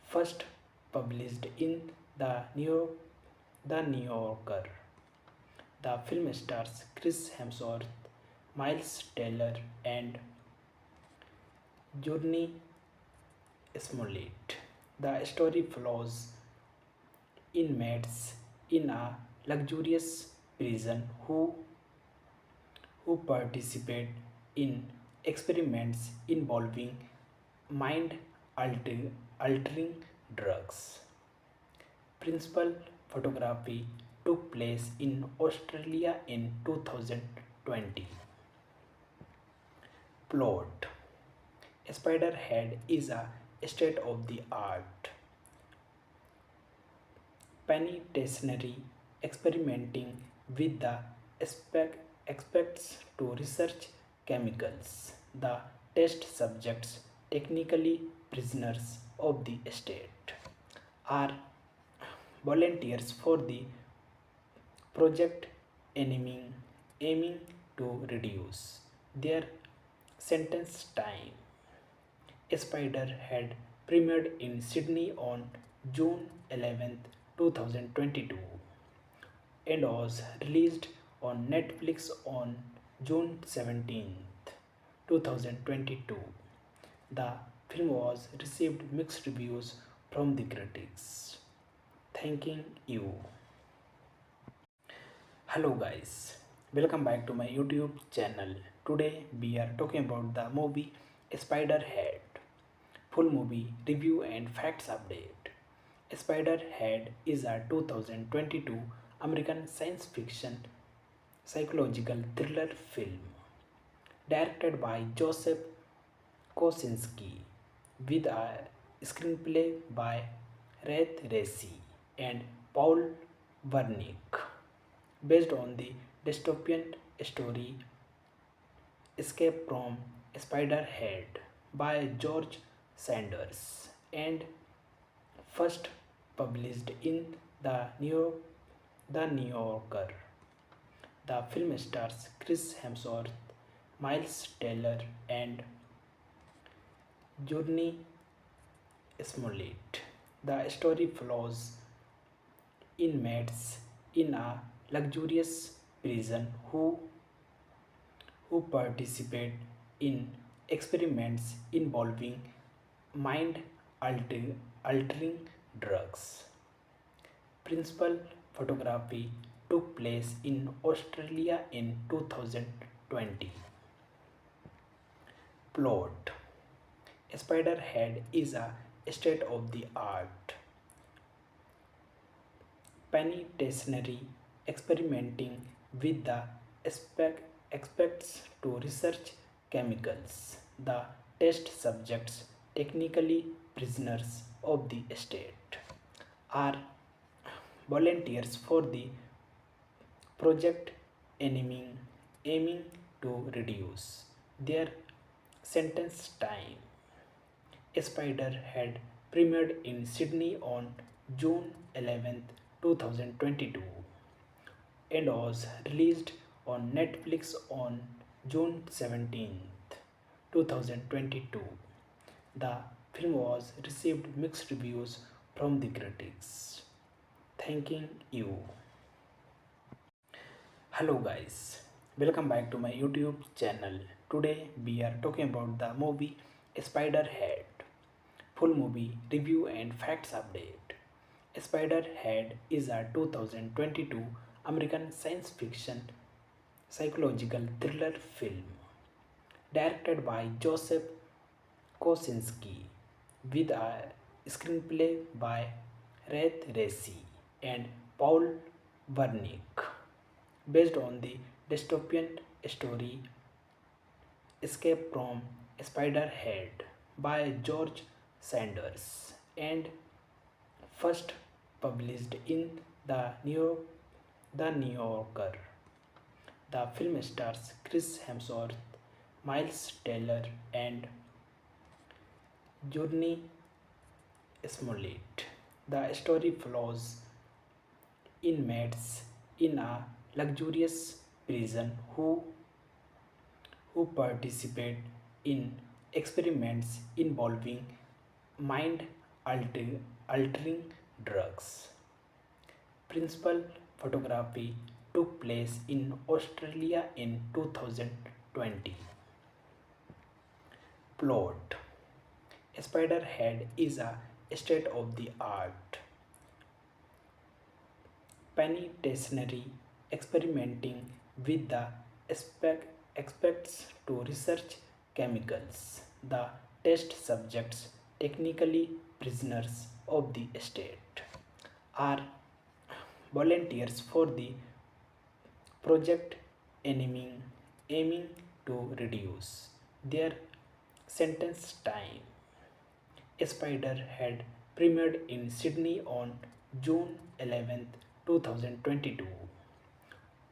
first published in the New Yorker. The film stars Chris Hemsworth, Miles Teller, and Journey Smollett. The story follows inmates in a luxurious prison who participate in experiments involving mind altering drugs. Principal photography took place in Australia in 2020. Plot: Spiderhead is a state of the art penitentiary experimenting with the aspects to research chemicals. The test subjects, technically prisoners of the state, are volunteers for the project aiming to reduce their sentence time. Spider had premiered in Sydney on June 11th, 2022 and was released on Netflix on June 17th, 2022. The film was received mixed reviews from the critics. Thanking you. Hello guys, welcome back to my YouTube channel. Today we are talking about the movie Spiderhead. Full movie review and facts update. Spiderhead is a 2022 American science fiction psychological thriller film directed by Joseph Kosinski with a screenplay by Red Racy and Paul Wernick based on the dystopian story Escape from Spiderhead by George Sanders and first published in the New Yorker. The film was received mixed reviews from the critics. Thanking you. Thanking you. Hello guys, welcome back to my YouTube channel. Today we are talking about the movie Spiderhead. Full movie review and facts update. Spiderhead is a 2022 American science fiction psychological thriller film directed by Joseph Kosinski with a screenplay by Red Racy and Paul Wernick based on the dystopian story Escape from Spiderhead by George Sanders and first published in the New Yorker. The film stars Chris Hemsworth, Miles Teller, and Journey Smollett. The story follows inmates in a luxurious prison who participate in experiments involving mind altering drugs. Principal photography took place in Australia in 2020. Plot: Spiderhead is a state of the art penitentiary experimenting with the aspects to research chemicals. The test subjects, technically prisoners of the state, are volunteers for the project aiming to reduce their sentence time. Spider had premiered in Sydney on June 11th, 2022 and was released on Netflix on June 17th, 2022. The film was received mixed reviews from the critics. thanking you. Hello guys, welcome back to my YouTube channel. Today we are talking about the movie Spiderhead. Full movie review and facts update. Spiderhead is a 2022 American science fiction psychological thriller film directed by Joseph Kosinski with a screenplay by Red Racy and Paul Wernick based on the dystopian story Escape from Spiderhead by George Sanders and first published in the New Yorker. The film stars Chris Hemsworth, Miles Teller, and Journey Smollett. The story follows inmates in a luxurious prison who participate in experiments involving mind altering drugs. Principal photography took place in Australia in 2020. Plot: Spiderhead is a state of the art penitentiary experimenting with the aspects to research chemicals. The test subjects, technically prisoners of the state, are volunteers for the project aiming to reduce their sentence time. Spider had premiered in Sydney on June 11th, 2022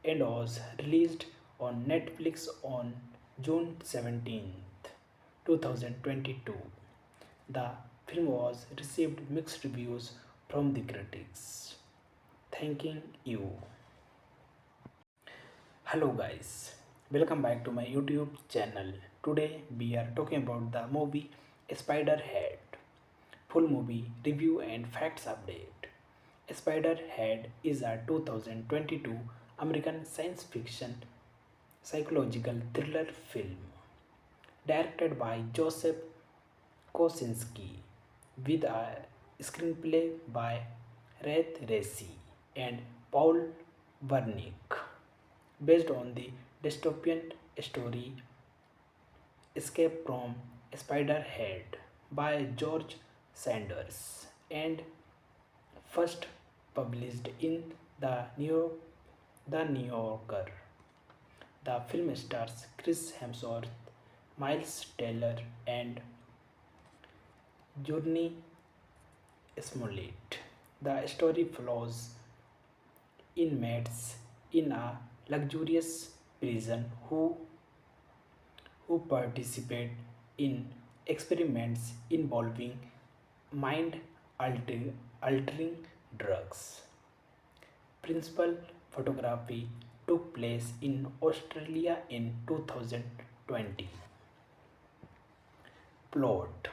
and was released on Netflix on June 17th, 2022. The film was received mixed reviews from the critics. Thanking you. Hello guys, welcome back to my YouTube channel. Today we are talking about the movie Spiderhead. Full movie review and facts update. Spiderhead is a 2022 American science fiction psychological thriller film directed by Joseph Kosinski with a screenplay by Red Racy and Paul Wernick based on the dystopian story Escape from Spiderhead by George Sanders and first published in the New Yorker. The film stars Chris Hemsworth, Miles Teller, and Journey Smollett. The story follows inmates in a luxurious prison who participate in experiments involving mind altering drugs. Principal photography took place in Australia in 2020. Plot: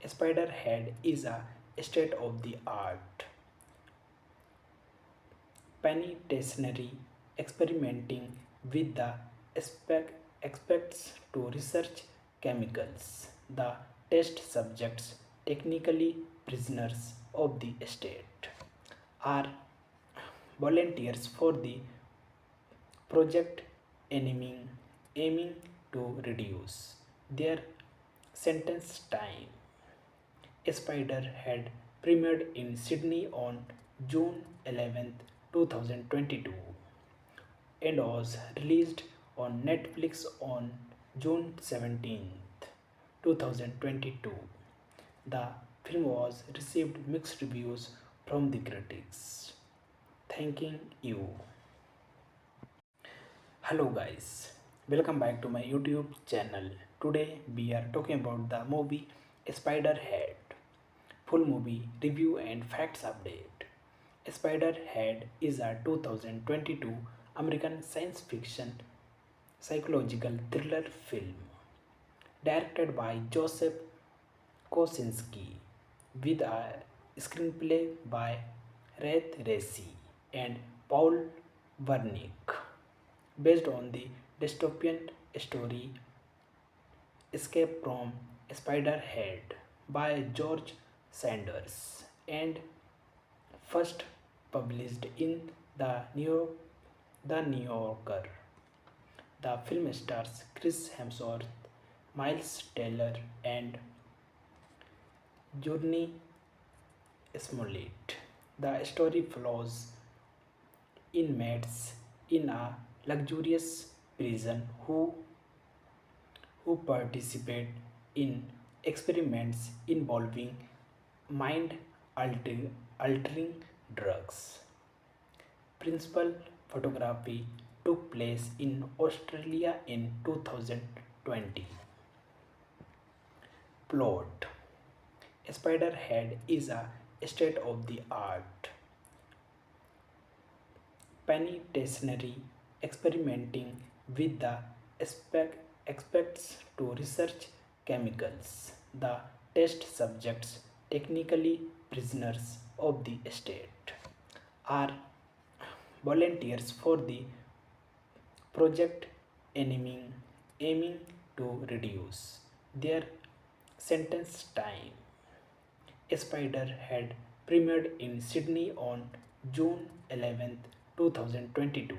Spiderhead is a state of the art penitentiary experimenting with the aspects to research chemicals. The test subjects, technically prisoners of the state, are volunteers for the project aiming to reduce their sentence time. Spider had premiered in Sydney on June 11th, 2022 and was released on Netflix on June 17th, 2022. The film was received mixed reviews from the critics. Thanking you. Hello guys, welcome back to my YouTube channel. Today we are talking about the movie Spiderhead. Full movie review and facts update. Spiderhead is a 2022 American science fiction psychological thriller film directed by Joseph Kosinski with a screenplay by Rath Racey, and Paul Wernick, based on the dystopian story Escape from Spiderhead by George Sanders and first published in the New Yorker. The film stars Chris Hemsworth, Miles Teller, and Journey Smollett. The story follows inmates in a luxurious prison who participate in experiments involving mind altering drugs. Principal photography took place in Australia in 2020. Plot: Spiderhead is a state of the art penitentiary experimenting with the aspects to research chemicals. The test subjects, technically prisoners of the state, are volunteers for the project aiming to reduce their sentence time. Spider had premiered in Sydney on June 11th, 2022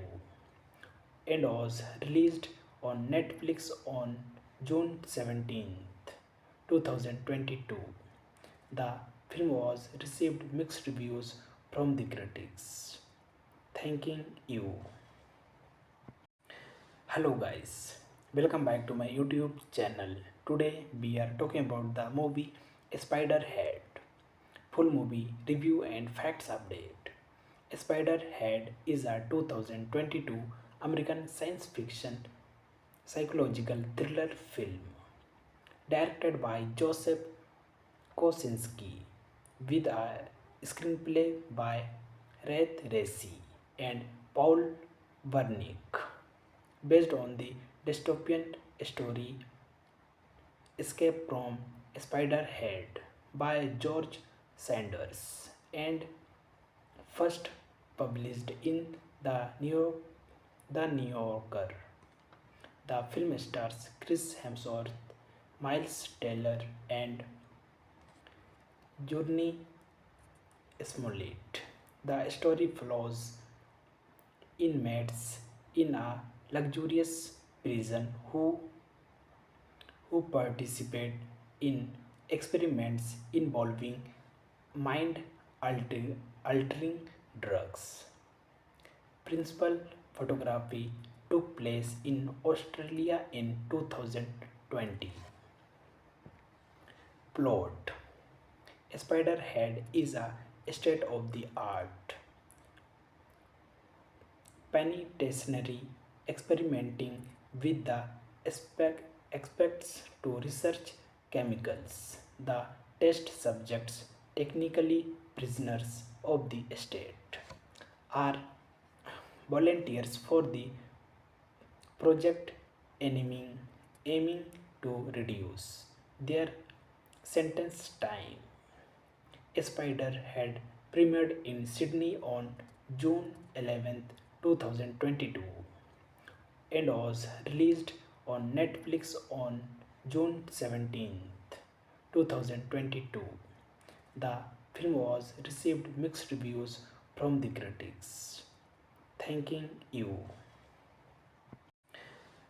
and was released on Netflix on June 17th, 2022. The film was received mixed reviews from the critics. Thanking you. Hello guys, welcome back to my YouTube channel. Today we are talking about the movie Spiderhead. Full movie review and facts update. Spiderhead is a 2022 American science fiction psychological thriller film directed by Joseph Kosinski with a screenplay by Rath Racey and Paul Wernick, based on the dystopian story Escape from Spiderhead by George Sanders and first published in the New Yorker. The film stars Chris Hemsworth, Miles Teller, and Journey Smollett. The story follows inmates in a luxurious prison who participate in experiments involving mind altering drugs. Principal photography took place in Australia in 2020. Plot: Spiderhead is a state of the art penitentiary experimenting with the aspects to research chemicals. The test subjects, technically prisoners of the state, are volunteers for the project aiming to reduce their sentence time. Spider had premiered in Sydney on June 11th, 2022 and was released on Netflix on June 17th, 2022. The film was received mixed reviews from the critics. Thanking you.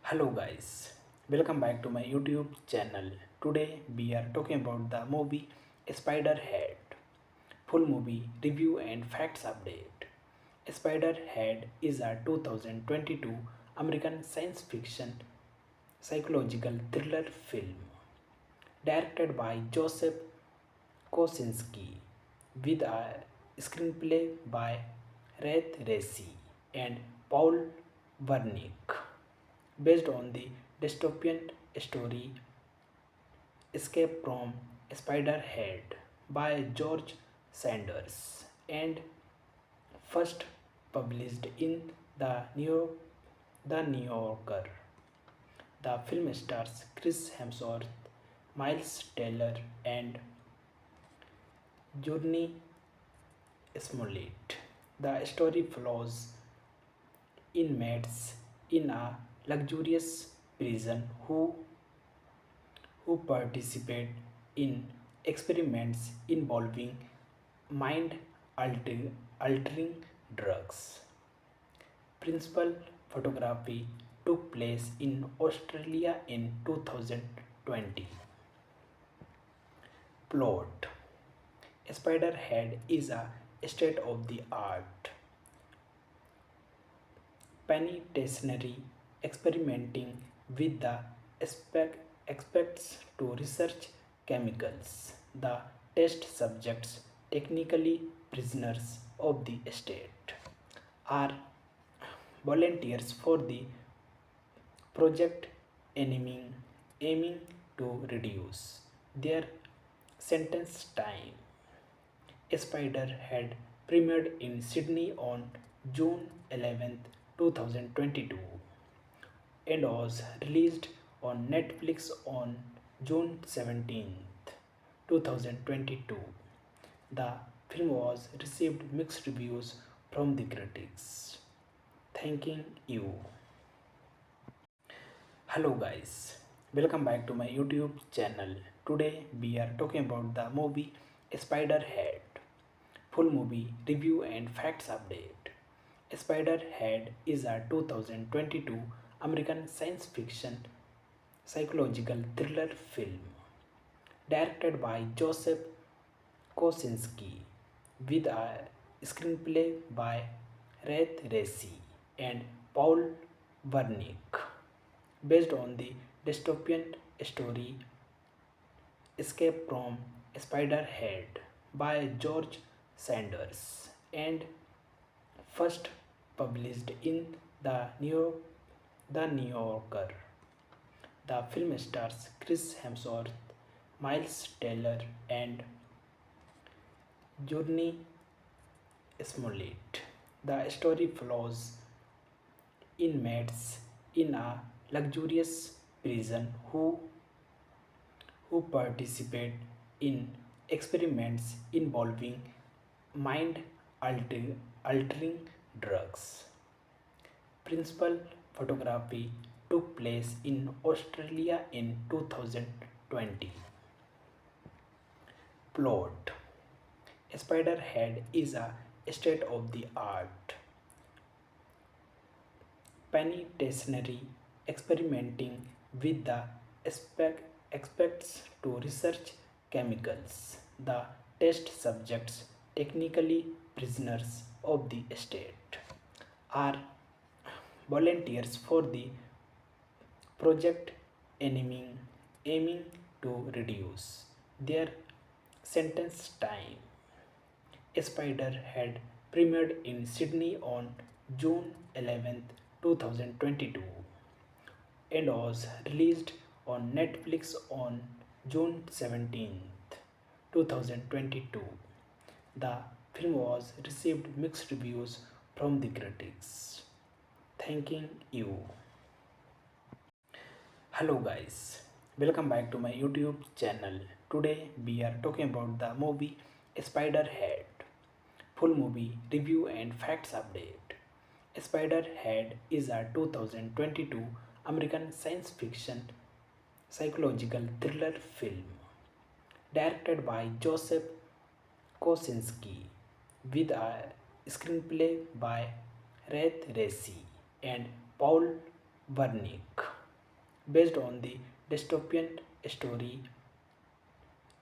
Hello guys, welcome back to my YouTube channel. Today we are talking about the movie Spiderhead. Full movie review and facts update. Spiderhead is a 2022 American science fiction psychological thriller film directed by Joseph Kosinski with a screenplay by Rath Racey and Paul Wernick, based on the dystopian story Escape from Spiderhead by George Sanders and first published in the New Yorker. The film stars Chris Hemsworth, Miles Teller, and Journey Smollett. The story follows inmates in a luxurious prison who participate in experiments involving mind altering drugs. Principal photography took place in Australia in 2020. Plot: Spiderhead is a state of the art penitentiary experimenting with the aspects to research chemicals. The test subjects, technically prisoners of the state, are volunteers for the project aiming to reduce their sentence time. Spider had premiered in Sydney on June 11, 2022 and was released on Netflix on June 17, 2022. The film was received mixed reviews from the critics. Thanking you. Hello guys, welcome back to my YouTube channel. Today we are talking about the movie Spiderhead. Full movie review and facts update. Spiderhead is a 2022 American science fiction psychological thriller film directed by Joseph Kosinski with a screenplay by Red Racy and Paul Wernick based on the dystopian story Escape from Spiderhead by George Sanders and first published in the New Yorker. The film stars Chris Hemsworth, Miles Teller, and Journey Smollett. The story follows inmates in a luxurious prison who participate in experiments involving mind altering drugs. Principal photography took place in Australia in 2020. Plot: Spiderhead is a state of the art penitentiary experimenting with the aspects to research chemicals. The test subjects, technically prisoners of the state, are volunteers for the project aiming to reduce their sentence time. Spider had premiered in Sydney on June 11, 2022 and was released on Netflix on June 17, 2022. The film was received mixed reviews from the critics. Thanking you. Hello guys, welcome back to my YouTube channel. Today we are talking about the movie Spiderhead. Full movie review and facts update. Spiderhead is a 2022 American science fiction psychological thriller film directed by Joseph Kosinski with a screenplay by Red Racy and Paul Wernick based on the dystopian story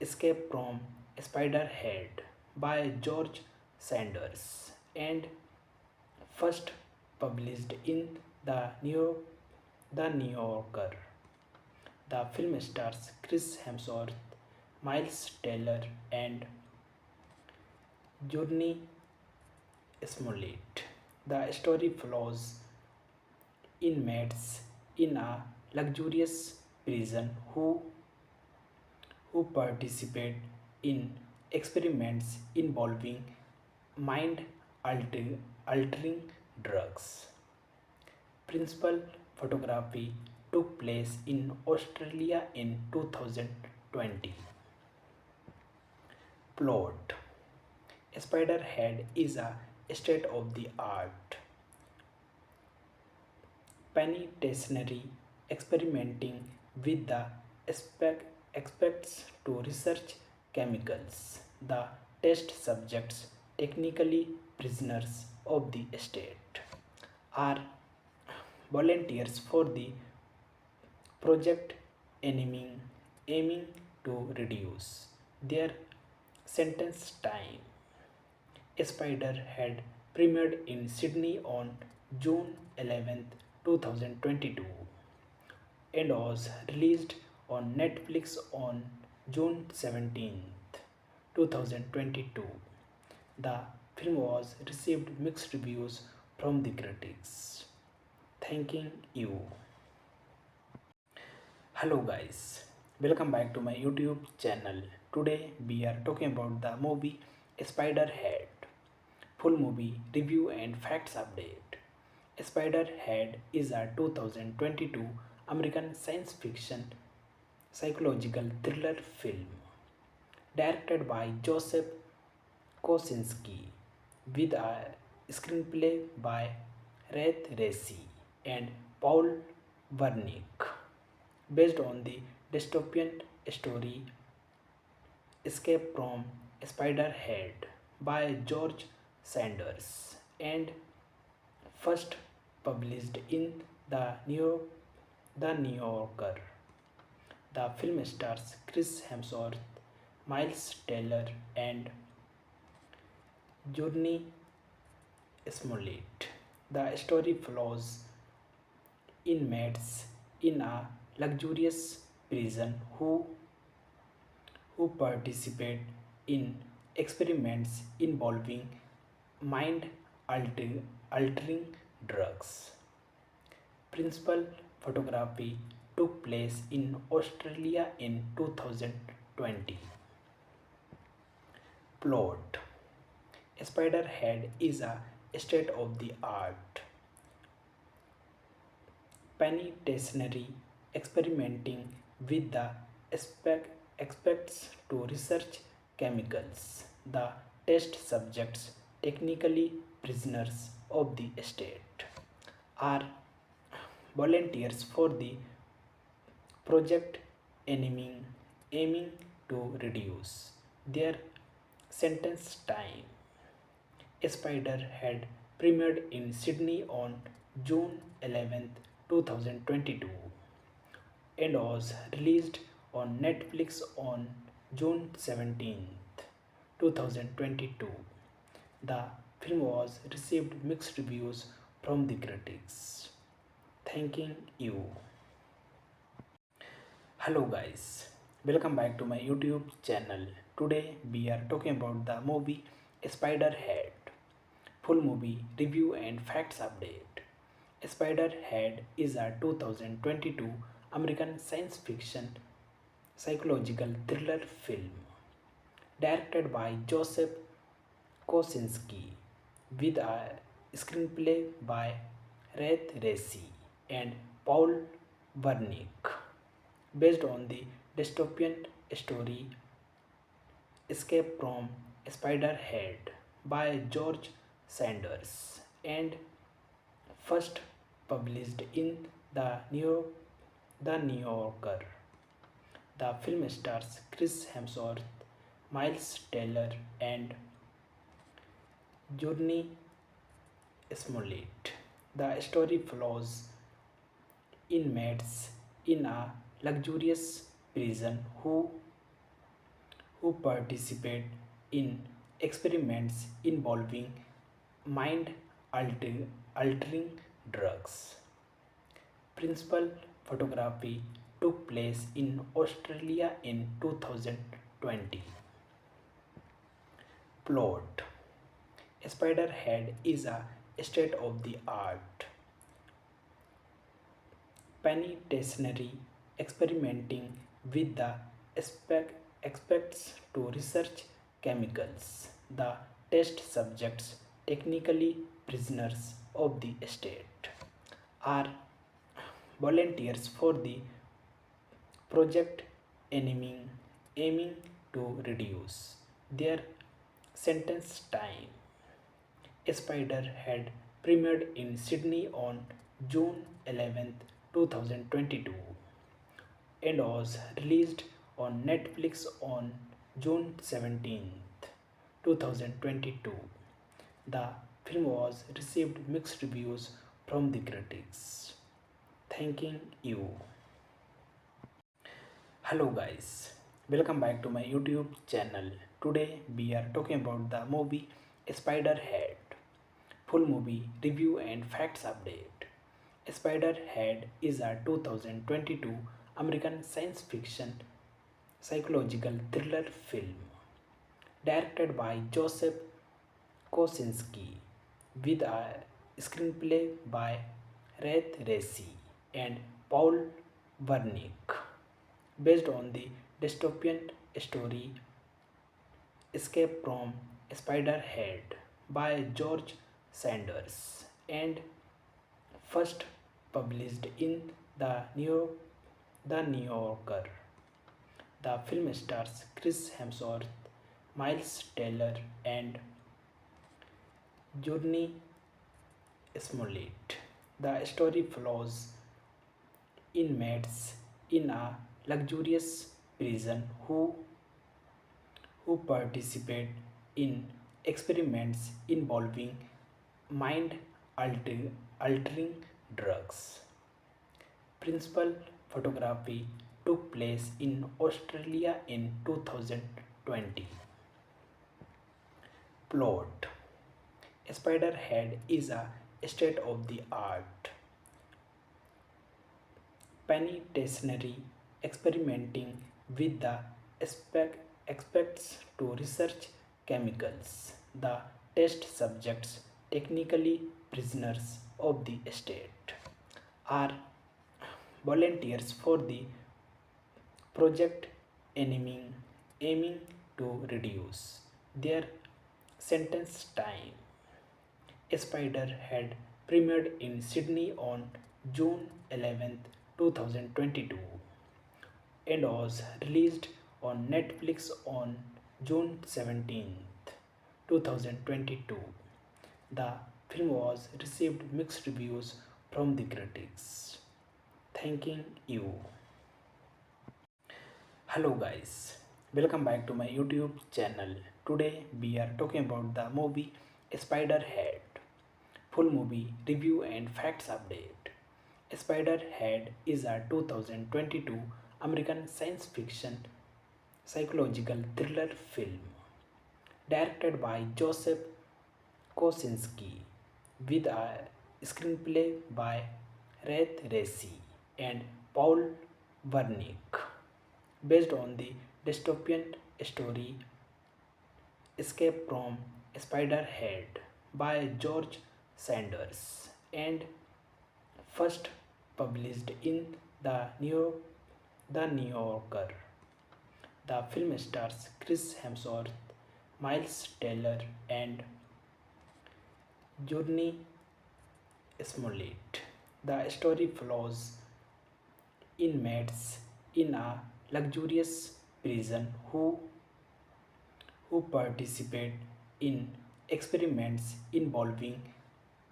Escape from Spiderhead by George Sanders and first published in the New Yorker. The film stars Chris Hemsworth, Miles Teller, and Journey Smollett. The story follows inmates in a luxurious prison who participate in experiments involving mind altering drugs. Principal photography took place in Australia in 2020. Plot: Spiderhead is a state of the art penitentiary experimenting with the aspects to research chemicals. The test subjects, technically prisoners of the state, are volunteers for the project aiming to reduce their sentence time. Spider had premiered in Sydney on June 11th, 2022 and was released on Netflix on June 17th, 2022. The film was received mixed reviews from the critics. Thanking you. Hello guys, welcome back to my YouTube channel. Today we are talking about the movie Spiderhead. Full movie review and facts update. Spiderhead is a 2022 American science fiction psychological thriller film directed by Joseph Kosinski with a screenplay by Red Racy and Paul Wernick based on the dystopian story Escape from Spiderhead by George Sanders and first published in the New Yorker. The film stars Chris Hemsworth, Miles Teller, and Journey Smollett. The story follows inmates in a luxurious prison who participate in experiments involving mind altering drugs. Principal photography took place in Australia in 2020. Plot: Spiderhead is a state of the art penitentiary experimenting with the aspects to research chemicals. The test subjects, technically prisoners of the state, are volunteers for the project aiming to reduce their sentence time. Spider had premiered in Sydney on June 11th, 2022 and was released on Netflix on June 17th, 2022. The film was received mixed reviews from the critics. Thanking you. Hello guys, welcome back to my YouTube channel. Today we are talking about the movie Spiderhead. Full movie review and facts update. Spiderhead is a 2022 American science fiction psychological thriller film directed by Joseph Kosinski with a screenplay by Red Racy and Paul Wernick based on the dystopian story Escape from Spiderhead by George Sanders and first published in the New Yorker. The film stars Chris Hemsworth, Miles Teller, and Journey Smollett. The story follows inmates in a luxurious prison who participate in experiments involving mind altering drugs. Principal photography took place in Australia in 2020. Plot: Spiderhead is a state of the art penitentiary experimenting with the aspects to research chemicals. The test subjects, technically prisoners of the state, are volunteers for the project aiming to reduce their sentence time. Spider had premiered in Sydney on June 11th, 2022 and was released on Netflix on June 17th, 2022. The film was received mixed reviews from the critics. Thanking you. Hello guys, welcome back to my YouTube channel. Today we are talking about the movie Spiderhead. Full movie review and facts update. Spiderhead is a 2022 American science fiction psychological thriller film directed by Joseph Kosinski with a screenplay by Red Racy and Paul Wernick based on the dystopian story Escape from Spiderhead by George Sanders and first published in the New Yorker. The film stars Chris Hemsworth, Miles Teller, and Journey Smollett. The story follows inmates in a luxurious prison who participate in experiments involving mind altering drugs. Principal photography took place in Australia in 2020. Plot: Spiderhead is a state of the art penitentiary experimenting with the aspects to research chemicals. The test subjects, technically prisoners of the state, are volunteers for the project aiming to reduce their sentence time. Spider had premiered in Sydney on June 11th, 2022 and was released on Netflix on June 17th, 2022. The film was received mixed reviews from the critics. Thanking you. Hello guys, welcome back to my YouTube channel. Today we are talking about the movie Spiderhead. Full movie review and facts update. Spiderhead is a 2022 American science fiction psychological thriller film directed by Joseph Kosinski with a screenplay by Red Racy and Paul Wernick based on the dystopian story Escape from Spiderhead by George Sanders and first published in the New Yorker. The film stars Chris Hemsworth, Miles Teller, and Journey Smollett. The story follows inmates in a luxurious prison who participate in experiments involving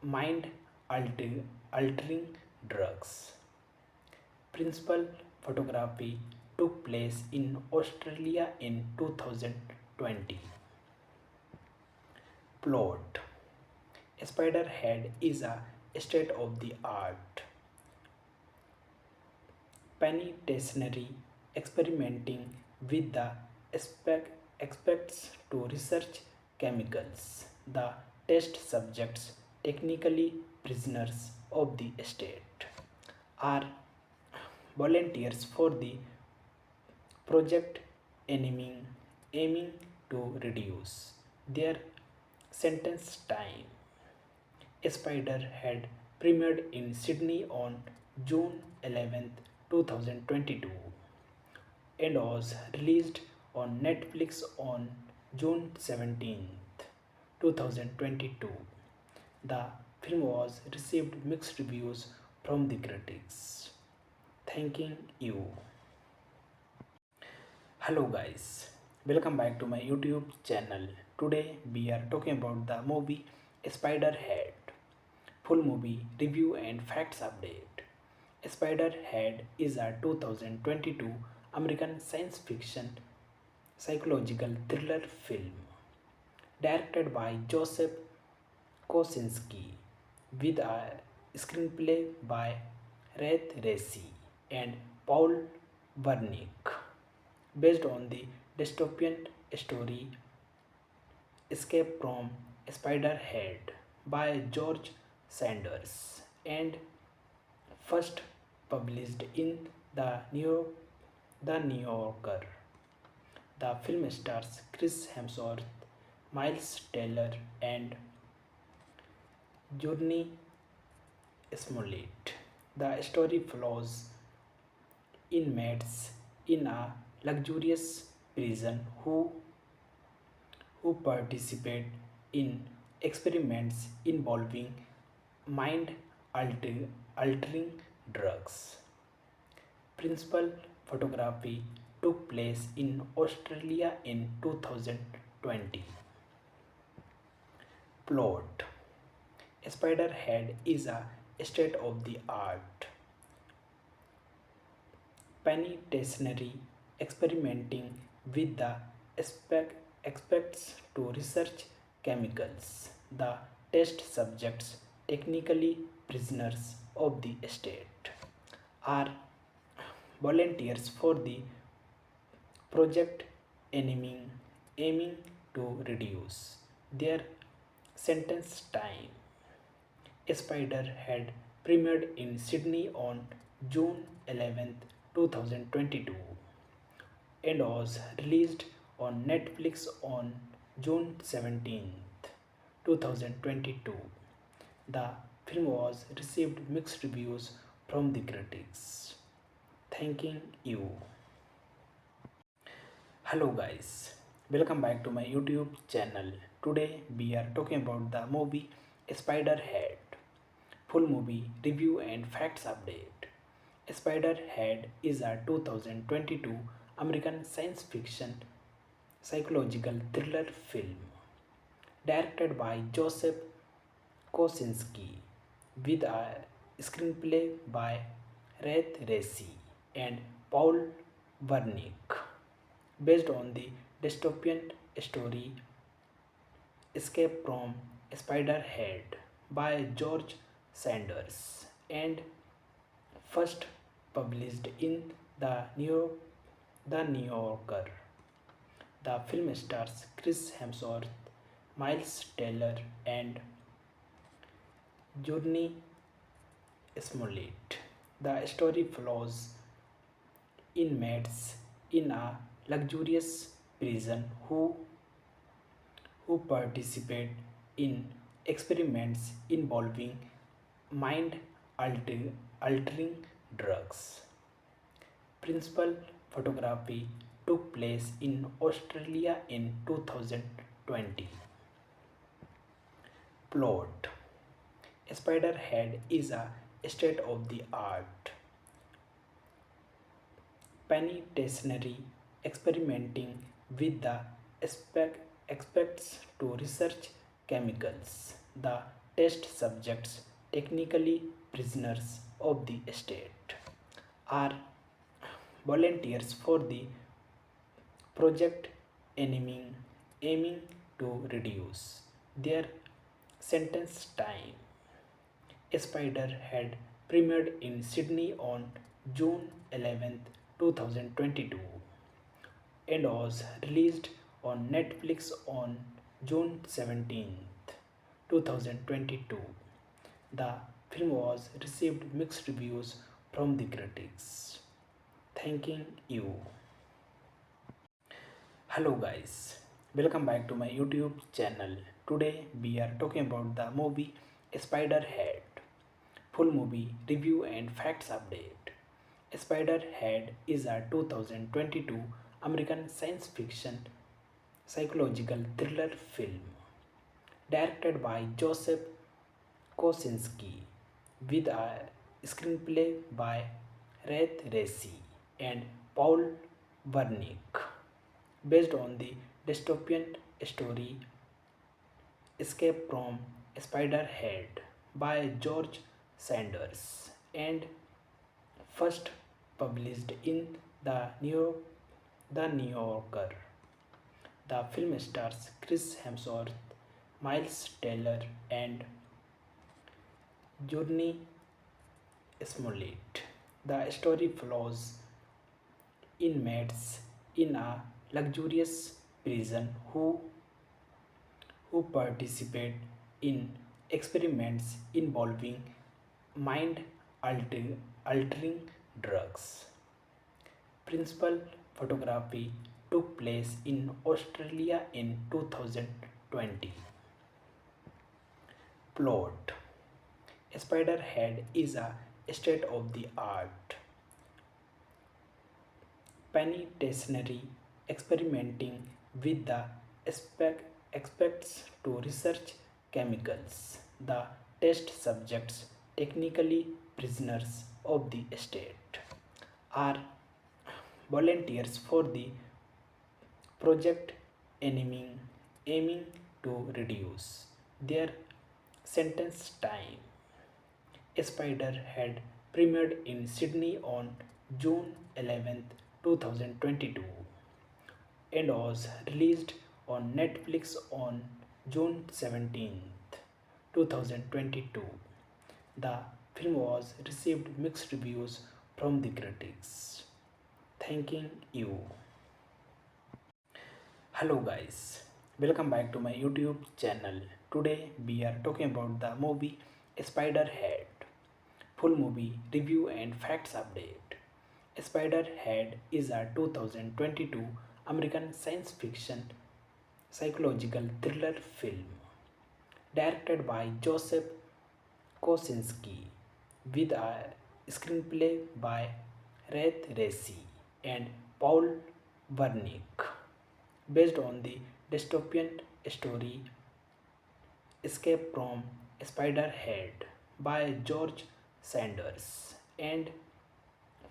mind altering drugs. Principal photography took place in Australia in 2020. Plot: Spiderhead is a state of the art penitentiary experimenting with the aspects to research chemicals. The test subjects, technically prisoners of the state, are volunteers for the project aiming to reduce their sentence time. Spider had premiered in Sydney on June 11th, 2022 and was released on Netflix on June 17th, 2022. The film was received mixed reviews from the critics. Thanking you. Hello guys, Welcome back to my YouTube channel. Today we are talking about the movie Spiderhead. Full movie review and facts update. Spiderhead is a 2022 American science fiction psychological thriller film directed by Joseph Kosinski with a screenplay by Rath Resi and Paul Wernick based on the dystopian story Escape from Spiderhead by George Sanders and first published in the New Yorker. The film stars Chris Hemsworth, Miles Teller, and Journey Smollett. The story follows inmates in a luxurious prison who participate in experiments involving mind altering drugs. Principal photography took place in Australia in 2020. Plot: Spiderhead is a state of the art penitentiary experimenting with the aspects to research chemicals. The test subjects, technically prisoners of the state, are volunteers for the project aiming to reduce their sentence time. Spider had premiered in Sydney on June 11, 2022 and was released on Netflix on June 17, 2022. The film was received mixed reviews from the critics. Thanking you. Hello guys, welcome back to my YouTube channel. Today we are talking about the movie Spiderhead. Full movie review and facts update. Spiderhead is a 2022 American science fiction psychological thriller film directed by Joseph Kosinski with a screenplay by Rath Resi and Paul Wernick based on the dystopian story Escape from Spiderhead by George Sanders and first published in the New Yorker. The film stars Chris Hemsworth, Miles Teller, and Journey Smollett. The story follows inmates in a luxurious prison who participate in experiments involving mind altering drugs. Principal photography took place in Australia in 2020. Plot: Spiderhead is a state of the art penitentiary experimenting with the aspects to research chemicals. The test subjects, technically prisoners of the state, are volunteers for the project aiming to reduce their sentence time. Spider had premiered in Sydney on June 11, 2022 and was released on Netflix on June 17, 2022. The film was received mixed reviews from the critics. Thanking you. Hello guys, welcome back to my YouTube channel. Today we are talking about the movie Spiderhead. Full movie review and facts update. Spiderhead is a 2022 American science fiction psychological thriller film directed by Joseph Kosinski with a screenplay by Rath Resi and Paul Wernick based on the dystopian story Escape from Spiderhead by George Sanders and first published in the New Yorker. The film stars Chris Hemsworth, Miles Teller, and Journey Smollett. The story follows inmates in a luxurious prison who participate in experiments involving mind altering drugs. Principal photography took place in Australia in 2020. Plot: Spiderhead is a state of the art penitentiary experimenting with the aspects to research chemicals. The test subjects, technically prisoners of the state, are volunteers for the project aiming to reduce their sentence time. Spider had premiered in Sydney on June 11, 2022 and was released on Netflix on June 17, 2022. The film was received mixed reviews from the critics. Thanking you. Hello guys, welcome back to my YouTube channel. Today we are talking about the movie Spiderhead. Full movie review and facts update. Spiderhead is a 2022 American science fiction psychological thriller film directed by Joseph Kosinski with a screenplay by Red Racy and Paul Wernick based on the dystopian story Escape from Spiderhead by George Sanders and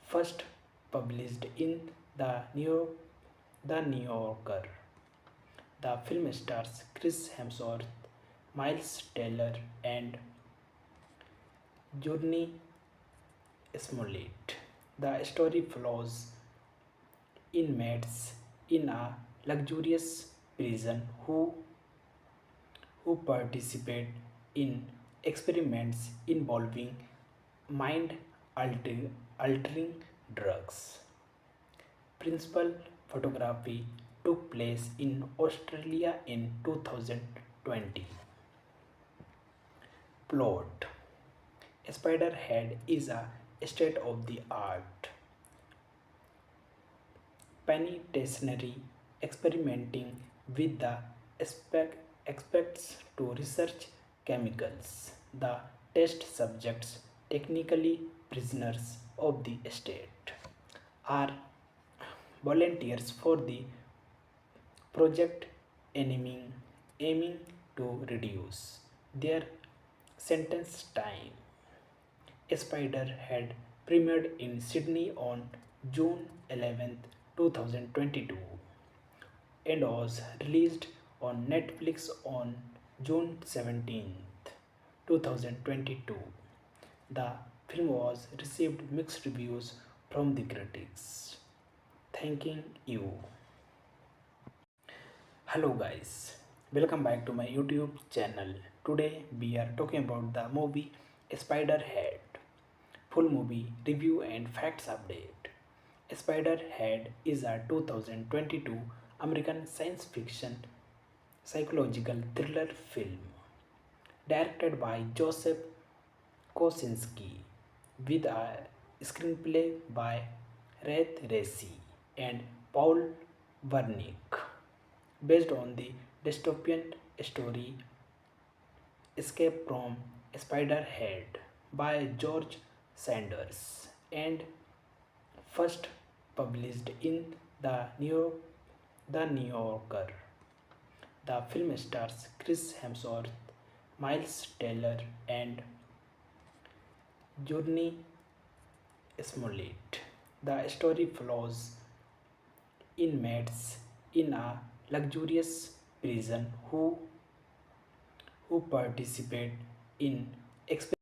first published in the New Yorker. The film stars Chris Hemsworth, Miles Teller, and Journey Smollett. The story follows inmates in a luxurious prison who participate in experiments involving mind altering drugs. Principal photography took place in Australia in 2020. Plot: Spiderhead is a state of the art penitentiary experimenting with the aspects to research chemicals. The test subjects, technically prisoners of the state, are volunteers for the project aiming to reduce their sentence time. Spider had premiered in Sydney on June 11, 2022 and was released on Netflix on June 17, 2022. The film was received mixed reviews from the critics. Thanking you. Hello guys, welcome back to my YouTube channel. Today we are talking about the movie Spiderhead. Full movie review and facts update. Spiderhead is a 2022 American science fiction psychological thriller film directed by Joseph Kosinski with a screenplay by Red Racy and Paul Wernick based on the dystopian story Escape from Spiderhead by George Sanders and first published in the New Yorker. The film stars Chris Hemsworth, Miles Teller, and Journey Smollett. The story follows inmates in a luxurious prison who participate in